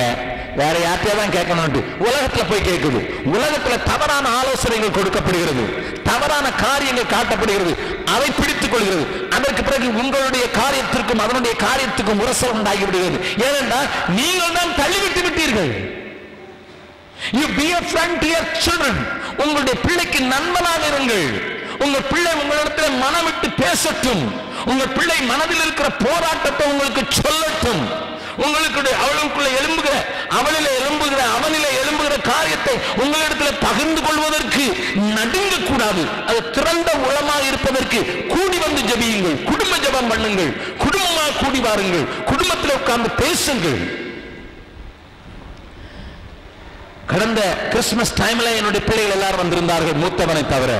வேற யார்கிட்டயா தான் கேட்கணும். உலகத்துல போய் கேட்குது. உலகத்துல தவறான ஆலோசனைகள் கொடுக்கப்படுகிறது, தவறான காரியங்கள் காட்டப்படுகிறது, அதை பிடித்துக் கொள்கிறது. அதற்கு பிறகு உங்களுடைய காரியத்திற்கும் அதனுடைய காரியத்துக்கும் உரசல் உண்டாகி விடுகிறது. ஏனென்றால் நீங்கள் தான் தள்ளிவிட்டு விட்டீர்கள். You be a friend to your children. உங்களுடைய பிள்ளைக்கு நண்பனாக இருங்கள். உங்கள் பிள்ளை உங்களிடத்தில் மனம் விட்டு பேசட்டும். உங்கள் பிள்ளை மனதில் இருக்கிற போராட்டத்தை உங்களுக்கு சொல்லட்டும். உங்களுக்கு அவளுக்குள்ள எழும்புகிற, அவளில எழும்புகிற, அவனில எழும்புகிற காரியத்தை உங்களிடத்தில் பகிர்ந்து கொள்வதற்கு நடுங்க கூடாது. அது திறந்த உளமாக இருப்பதற்கு கூடி வந்து ஜெபியுங்கள், குடும்ப ஜெபம் பண்ணுங்கள், குடும்பமாக கூடி வாருங்கள், குடும்பத்தில் உட்கார்ந்து பேசுங்கள். கடந்த கிறிஸ்துமஸ் டைம்ல என்னுடைய பிள்ளைகள் எல்லாரும் வந்திருந்தார்கள், மூத்தவனை தவிர.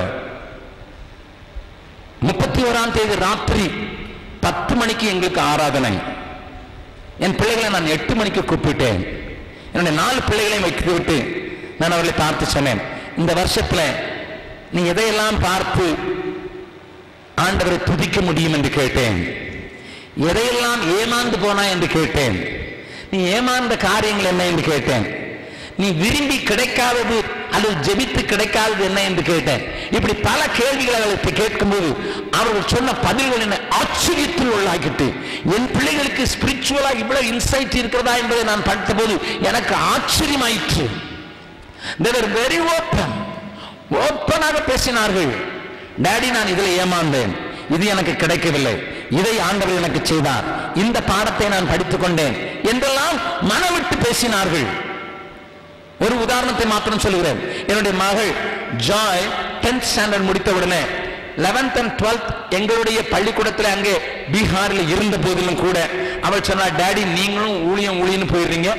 31ஆம் தேதி ராத்திரி 10 மணிக்கு எங்களுக்கு ஆராதனை. என் பிள்ளைகளை நான் 8 மணிக்கு கூப்பிட்டேன். என்னுடைய 4 பிள்ளைகளையும் வைத்து விட்டு நான் அவர்களை பார்த்து சொன்னேன், இந்த வருஷத்துல நீ எதையெல்லாம் பார்த்து ஆண்டவரை துதிக்க முடியும் என்று கேட்டேன். எதையெல்லாம் ஏமாந்து போனா என்று கேட்டேன். நீ ஏமாந்த காரியங்கள் என்ன என்று கேட்டேன். நீ விரும்பி கிடைக்காதது அல்லது ஜெபித்து கிடைக்காதது என்ன என்று கேட்டேன். இப்படி பல கேள்விகளை அவர்களுக்கு கேட்கும்போது அவர்கள் சொன்ன பதில்கள் என்ன ஆச்சரியத்தில் உள்ளாக்கிட்டு, என் பிள்ளைகளுக்கு ஸ்பிரிச்சுவலா இவ்வளவு இன்சைட் இருக்கிறதா என்பதை நான் படித்த போது எனக்கு ஆச்சரியமாயிற்று. They were very open. ஓப்பனாக பேசினார்கள். டாடி, நான் இதில் ஏமாந்தேன், இது எனக்கு கிடைக்கவில்லை, இதை ஆண்டவர் எனக்கு செய்தார், இந்த பாடத்தை நான் படித்துக் கொண்டேன் என்றெல்லாம் மனவிட்டு பேசினார்கள். ஒரு உதாரணத்தை மாத்திரம் சொல்கிறேன். என்னுடைய மகள் ஜாய் 10th ஸ்டாண்டர்ட் முடித்த உடனே 11th and 12th எங்களுடைய பள்ளிக்கூடத்தில் அங்கே பீகாரில் இருந்த போதிலும் கூட அவள் சொன்னாள், டாடி நீங்களும் ஊழியம் போயிடுறீங்க,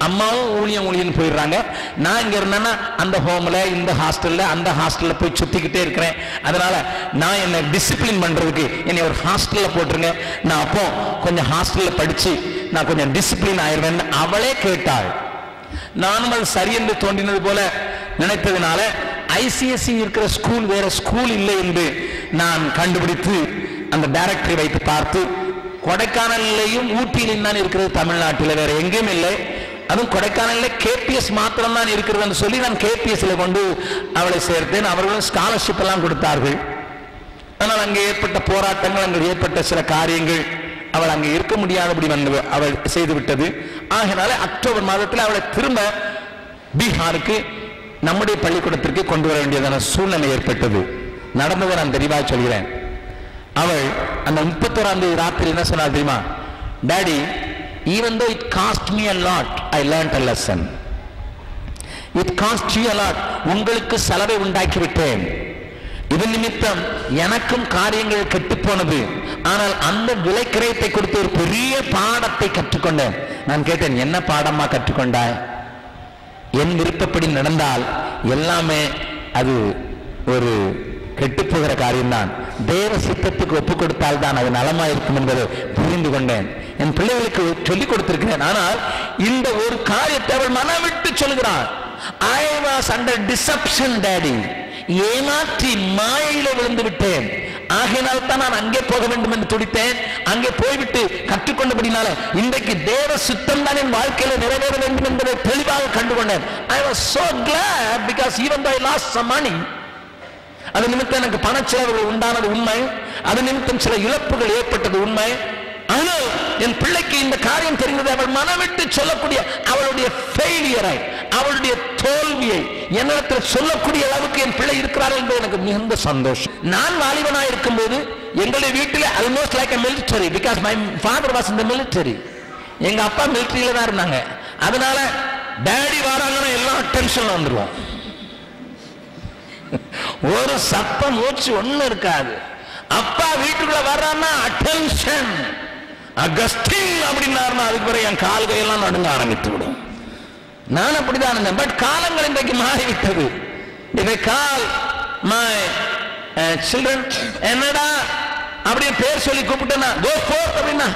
அம்மாவும் ஊழியம் போயிடுறாங்க, நான் இங்க இருந்தேன்னா அந்த ஹோம்ல இந்த ஹாஸ்டல்ல அந்த ஹாஸ்டல்ல போய் சுத்திக்கிட்டே இருக்கிறேன், அதனால நான் என்னை டிசிப்ளின் பண்றதுக்கு என்னை ஒரு ஹாஸ்டல்ல போட்டுருங்க, நான் அப்போ கொஞ்சம் ஹாஸ்டல்ல படிச்சு நான் கொஞ்சம் டிசிப்ளின் ஆயிடுவேன் அவளே கேட்டாள். நானும் அது சரி என்று தோன்றினது போல நினைத்ததுனால ஐசிஎஸ்சி இருக்கிற ஸ்கூல் வேற ஸ்கூல் இல்லை என்று நான் கண்டுபிடித்து அந்த டைரக்டரை வைத்து பார்த்து, கொடைக்கானலையும் ஊட்டியிலும் தான் இருக்கிறது, தமிழ்நாட்டில் வேற எங்கேயும் இல்லை, அதுவும் கொடைக்கானலில் கேபிஎஸ் மாத்திரம் தான் இருக்கிறது சொல்லி நான் கேபிஎஸ்ல கொண்டு அவளை சேர்த்தேன். அவர்களும் ஸ்காலர்ஷிப் எல்லாம் கொடுத்தார்கள். ஆனால் அங்கே ஏற்பட்ட போராட்டங்கள், அங்கே ஏற்பட்ட சில காரியங்கள் அவள் அங்கே இருக்க முடியாதபடி வந்து அவள் செய்துவிட்டது. ஆகினால அக்டோபர் மாதத்தில் அவளை திரும்ப பீகாருக்கு நம்முடைய பள்ளிக்கூடத்திற்கு கொண்டு வர வேண்டியதான சூழ்நிலை ஏற்பட்டது. நடந்ததை நான் தெளிவாக சொல்கிறேன். அவள் அந்த 31ஆம் தேதி ராத்திரி என்ன சொன்னாள் தெரியுமா? Daddy, even though it cost me a lot, I learned a lesson. It cost you a lot. உங்களுக்கு செலவை உண்டாக்கி விட்டேன், இதன் நிமித்தம் எனக்கும் காரியங்கள் கெட்டு போனது, ஆனால் அந்த விலை கிரயத்தை கொடுத்து ஒரு பெரிய பாடத்தை கற்றுக்கொண்டேன். நான் கேட்டேன், என்ன பாடமா கற்றுக்கொண்டாய்? என் விருப்பப்படி நடந்தால் எல்லாமே அது ஒரு கெட்டு போகிற காரியம்தான், தேவ சித்தத்துக்கு ஒப்புக் கொடுத்தால் தான் அது நலமா இருக்கும் என்பதை புரிந்து கொண்டேன். என் பிள்ளைகளுக்கு சொல்லிக் கொடுத்திருக்கிறேன். ஆனால் இந்த ஒரு காரியத்தை அவள் மனவிட்டு சொல்கிறாள். I was under deception, daddy. ஏமாற்றி மாயையில விழுந்து விட்டேன், ஆகையினால் தான் நான் அங்கே போக வேண்டும் என்று துடித்தேன். அங்கே போய்விட்டு கற்றுக்கொண்டபடினால இன்றைக்கு தேவ சித்தம் தான் என் வாழ்க்கையில நிறைவேற வேண்டும் என்பதை தெளிவாக கண்டுகொண்டேன். I was so glad because even though I lost some money, அது நிமித்தம் எனக்கு பணச்செலவுகள் உண்டானது உண்மை, அது நிமித்தம் சில இழப்புகள் ஏற்பட்டது உண்மை. ஆனால் என் பிள்ளைக்கு இந்த காரியம் தெரிந்தது, அவள் மனவிட்டு சொல்லக்கூடிய அவளுடைய ஃபெயிலியரை, அவளுடைய தோல்வியை என்னிடத்தில் சொல்லக்கூடிய அளவுக்கு என் பிள்ளை இருக்கிறார் என்பது எனக்கு மிகுந்த சந்தோஷம். நான் வாலிபனாக இருக்கும்போது எங்களுடைய வீட்டில் almost like a military, because my father was in the military. எங்க அப்பா மிலிட்டரியில தான் இருந்தாங்க. அதனால டேடி வராங்கன்னா எல்லாம் டென்ஷன்ல வந்துருவோம். ஒரு சத்தம் மூச்சு ஒண்ணு இருக்காது. அப்பா வீட்டுக்குள்ள வர்றான்னா அட்டென்ஷன், அகஸ்டின் அப்படின்னாருன்னா அதுக்கு பிறகு என் கால் கையெல்லாம் நடுங்க ஆரம்பித்து விடும். நான் அப்படிதான் இருந்தேன். பட் காலங்கள் இன்றைக்கு மாறிவிட்டது. இதை கால் மை சில்ட்ரன் என்னடா அப்படியே பேர் சொல்லி கூப்பிட்டேன்னா கோ ஃபோர்த் அப்படின்னா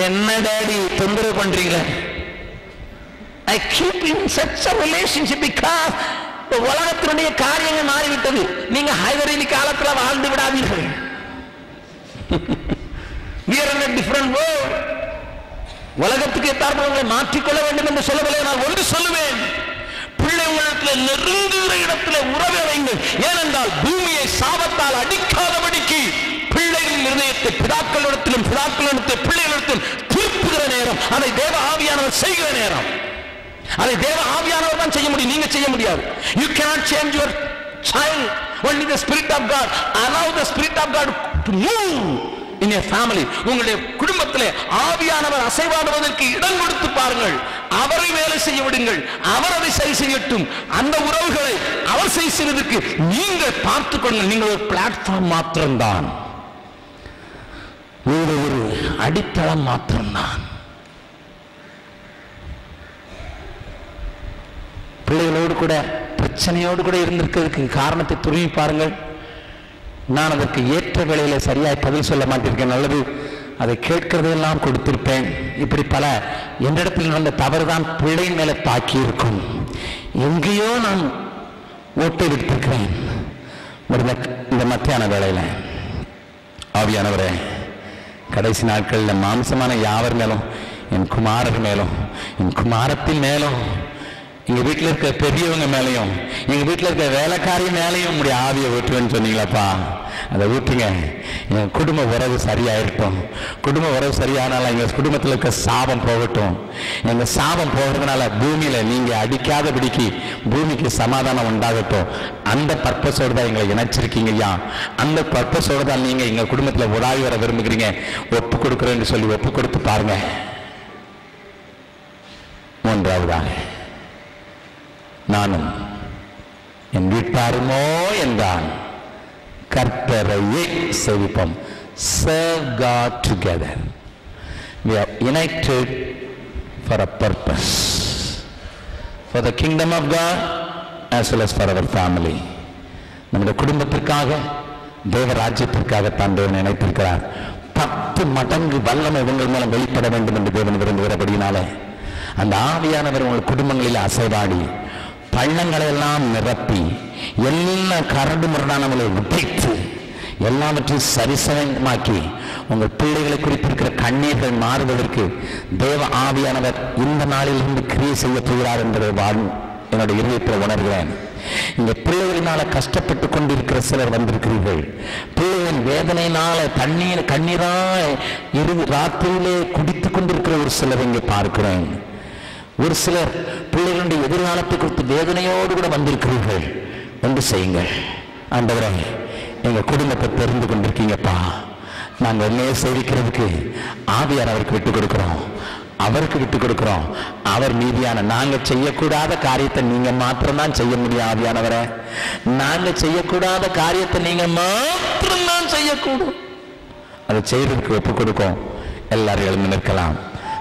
என்ன டாடி தொந்தரவு பண்றீங்க? I keep in such a relationship because உலகத்தினுடைய காரியங்கள் மாறிவிட்டது. நீங்க ஹைதரலி காலத்தில் வாழ்ந்து விடாதீர்கள். We are in a different world. உலகத்துக்கு ஏற்றாற்போல் உங்களை மாற்றிக்கொள்ள வேண்டும் என்று சொல்லவில்லை. நான் ஒன்று சொல்லுவேன், பிள்ளை உங்களிடத்தில் நெருங்குகிற இடத்துல உறவை வைங்கள். ஏனென்றால் பூமியை சாபத்தால் அடிக்காதபடிக்கு பிள்ளைகளின் இருதயத்தை பிதாக்களிடத்திலும் பிதாக்களிடத்தில் பிள்ளைகளிடத்தில் திருப்புகிற நேரம், அதை தேவ ஆவியானவர் செய்கிற நேரம். அதை தேவ ஆவியானவர் தான் செய்ய முடியும், நீங்க செய்ய முடியாது. You cannot change your child, only the Spirit of God. Allow the Spirit of God to move in your family. உங்களுடைய குடும்பத்திலே ஆவியானவர் அசைவாடுவதற்கு இடம் கொடுத்து பாருங்கள். அவரை வேலை செய்ய விடுங்கள், அவர் அதை சரி செய்யட்டும். அந்த உறவுகளை அவர் சரி செய்வதற்கு நீங்கள் பார்த்துக் கொள்ளுங்கள். நீங்கள் ஒரு பிளாட்ஃபார்ம் மாத்திரம்தான், ஒரு அடித்தளம் மாத்திரம்தான். பிள்ளைகளோடு கூட பிரச்சனையோடு கூட இருந்திருக்கிறதுக்கு காரணத்தை துருவி பாருங்கள். நான் அதற்கு ஏற்ற வேளையில சரியாய் பதில் சொல்ல மாட்டிருக்கேன், நல்லது அதை கேட்கிறதெல்லாம் கொடுத்திருப்பேன். இப்படி பல என்னிடத்தில் நடந்த தவறுதான் பிள்ளையின் மேல தாக்கி இருக்கும். எங்கேயோ நான் ஓட்டை விட்டிருக்கிறேன். இந்த மத்தியான வேளையில ஆவியானவரே, கடைசி நாட்களில் மாம்சமான யாவர் மேலும், என் குமாரர் மேலும், என் குமாரத்தின் மேலும், எங்க வீட்டில் இருக்க பெரியவங்க மேலையும், எங்க வீட்டில் இருக்க வேலைக்காரி மேலையும் உங்களுடைய ஆவியை ஊற்றுவேன்னு சொன்னீங்களப்பா. அதை ஊற்றுங்க. என் குடும்ப உறவு சரியாயிருக்கும். குடும்ப உறவு சரியானால எங்க குடும்பத்தில் இருக்க சாபம் போகட்டும். எங்க சாபம் போகிறதுனால பூமியில நீங்க அடிக்காதபடிக்கு பூமிக்கு சமாதானம் உண்டாகட்டும். அந்த பர்பஸோடு தான் எங்களை இணைச்சிருக்கீங்க ஐயா. அந்த பர்பஸோடு தான் நீங்க எங்க குடும்பத்தில் உடாவி வர விரும்புகிறீங்க. ஒப்பு கொடுக்குறேன்னு சொல்லி ஒப்பு கொடுத்து பாருங்க. மூன்றாவதாக, நானும் என் வீட்டாருமோ என்றான் கர்த்தரையே சேவிப்போம். Serve God together. We are united for a purpose, for the kingdom of God as well as for our family. நம்முடைய குடும்பத்திற்காக, தேவ ராஜ்யத்திற்காகத்தான் தேவன் நினைத்திருக்கிறார். 10 மடங்கு வல்லமை உங்கள் மூலம் வெளிப்பட வேண்டும் என்று தேவன் விரும்புகிறபடினாலே அந்த ஆவியானவர் உங்கள் குடும்பங்களில் அசைவாடி பள்ளங்களை எல்லாம் நிரப்பி எல்லா கரடு முரடானவங்களை உடைத்து எல்லாவற்றையும் சரிசமமாக்கி உங்கள் பிள்ளைகளை குறித்திருக்கிற கண்ணீர்கள் மாறுவதற்கு தேவ ஆவியானவர் இந்த நாளிலிருந்து கிரியை செய்ய போகிறார் என்பதை என்னுடைய இருதயத்தில் உணர்கிறேன். இந்த பிள்ளைகளினால கஷ்டப்பட்டு கொண்டிருக்கிற சிலர் வந்திருக்கிறீர்கள். பிள்ளைகளின் வேதனையினால கண்ணீராய் ராத்திரியிலே குடித்துக் கொண்டிருக்கிற ஒரு சிலர் இங்கே பார்க்கிறேன். ஒரு சிலர் பிள்ளைகளுடைய எதிர்காலத்தை குறித்து வேதனையோடு கூட வந்திருக்கிறீர்கள். ஒன்று செய்யுங்கள். ஆண்டவரே, எங்க குடும்பத்தை தெரிந்து கொண்டிருக்கீங்கப்பா. நாங்கள் என்னையே சேவிக்கிறதுக்கு ஆவியார் அவருக்கு விட்டு கொடுக்கிறோம், அவருக்கு விட்டு கொடுக்கிறோம். அவர் மீதியான நாங்க செய்யக்கூடாத காரியத்தை நீங்க மாத்திரம்தான் செய்ய முடியும். ஆவியானவரே, நாங்க செய்யக்கூடாத காரியத்தை நீங்க மாத்திரம்தான் செய்யக்கூடும். அதை செய்யறதுக்கு ஒப்பு கொடுக்கும். எல்லாரும் எழுந்து நிற்கலாம்.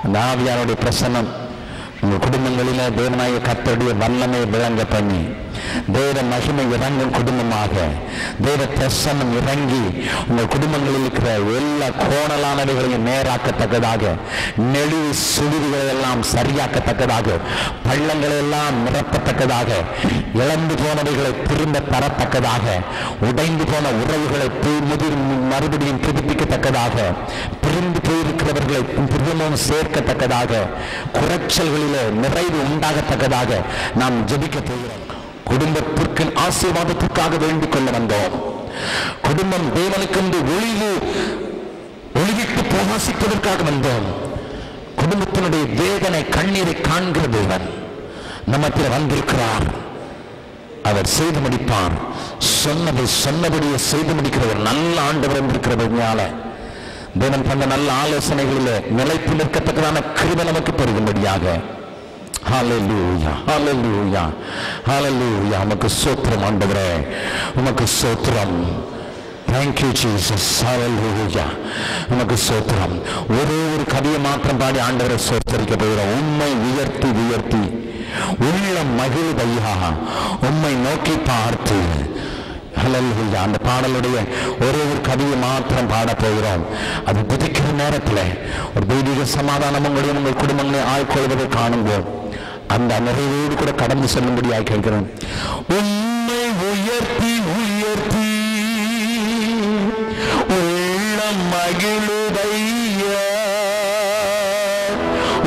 அந்த ஆவியானுடைய பிரசன்னம் உங்கள் குடும்பங்களில தேவனாய கர்த்தருடைய வல்லமை விளங்க பண்ணி தேவ மகிமை இறங்கும் குடும்பமாக தேவ பிரசன்னம் இறங்கி உங்கள் குடும்பங்களில் இருக்கிற எல்லா கோணலானவைகளையும் நேராக்கத்தக்கதாக, நெளிவு சுழிவுகளை எல்லாம் சரியாக்கத்தக்கதாக, பள்ளங்களை எல்லாம் நிரப்பத்தக்கதாக, இழந்து போனவைகளை திரும்ப தரத்தக்கதாக, உடைந்து போன உறவுகளை மறுபடியும் புதுப்பிக்கத்தக்கதாக, பிரிந்து போயிருக்கிறவர்களை திரும்பவும் சேர்க்கத்தக்கதாக, குறைச்சல்களில் நிறைவு உண்டாகத்தக்கதாக நாம் ஜெபிக்க போகிறோம். குடும்பத்திற்கு ஆசீர்வாதத்திற்காக வேண்டிக் கொள்ள வந்தோம். குடும்பம் தேவனுக்கு ஒளிவிட்டு பிரகாசிப்பதற்காக வந்தோம். குடும்பத்தினுடைய வேதனை கண்ணீரை காண்கிற தேவன் நம்மத்தில் வந்திருக்கிறார். அவர் செய்து முடிப்பார். சொன்னபடியே செய்து முடிக்கிற ஒரு நல்ல ஆண்டவர் இருக்கிறதுனால தேவன் தந்த நல்ல ஆலோசனைகளிலே நிலைத்து நிற்கத்தக்கதான கிருபை நமக்கு பெறுகும்படியாக ஹல்லேலூயா ஹல்லேலூயா ஹல்லேலூயா. உமக்கு ஸ்தோத்திரம் ஆண்டவரே, உமக்கு ஸ்தோத்திரம். Thank you Jesus. Hallelujah. உமக்கு ஸ்தோத்திரம். ஒரே ஒரு கவியை மாத்திரம் பாடி ஆண்டவரை ஸ்தோத்தரிக்க போகிறோம். உம்மை உயர்த்தி உயர்த்தி உள்ள மகிழ்வையா உம்மை நோக்கி பார்த்து. ஹல்லேலூயா. அந்த பாடலுடைய ஒரே ஒரு கவியை மாத்திரம் பாட போகிறோம். அது துதிக்கிற நேரத்தில் ஒரு தெய்வீக சமாதானம் உங்களையும் உங்கள் குடும்பங்களை ஆய்கொள்வதை காணும்போது அந்த நிறைவோடு கூட கடந்து செல்லும்படியாக கேட்கிறோம். உம்மை உயர்த்தி உயர்த்தி உள்ள மகிழுதையா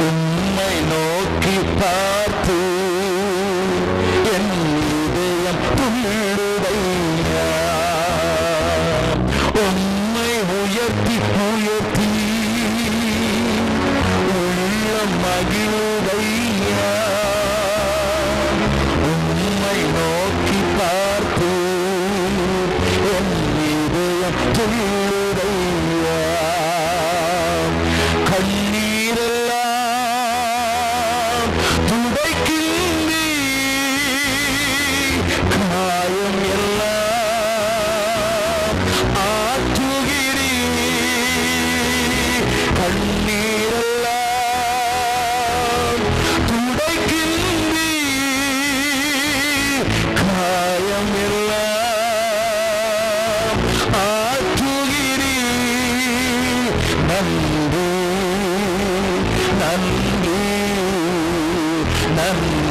உம்மை நோக்கி பார்த்து என் இதயம் துள்ளுதையா. உம்மை உயர்த்தி உயர்த்தி உள்ள மகிழுதையா உம்மை நோக்கி பார்த்து என் இதயம் துள்ளுதையா. கண்ணீரெல்லாம் துடைக்கின்றீ, காயம் எல்லாம் ஆற்றுகிறீ. கண்ணீரெல்லாம் துடைக்கின்றீ, காயம் எல்லாம் ஆற்றுகிறீ. நன்றி நன்றி நன்றி.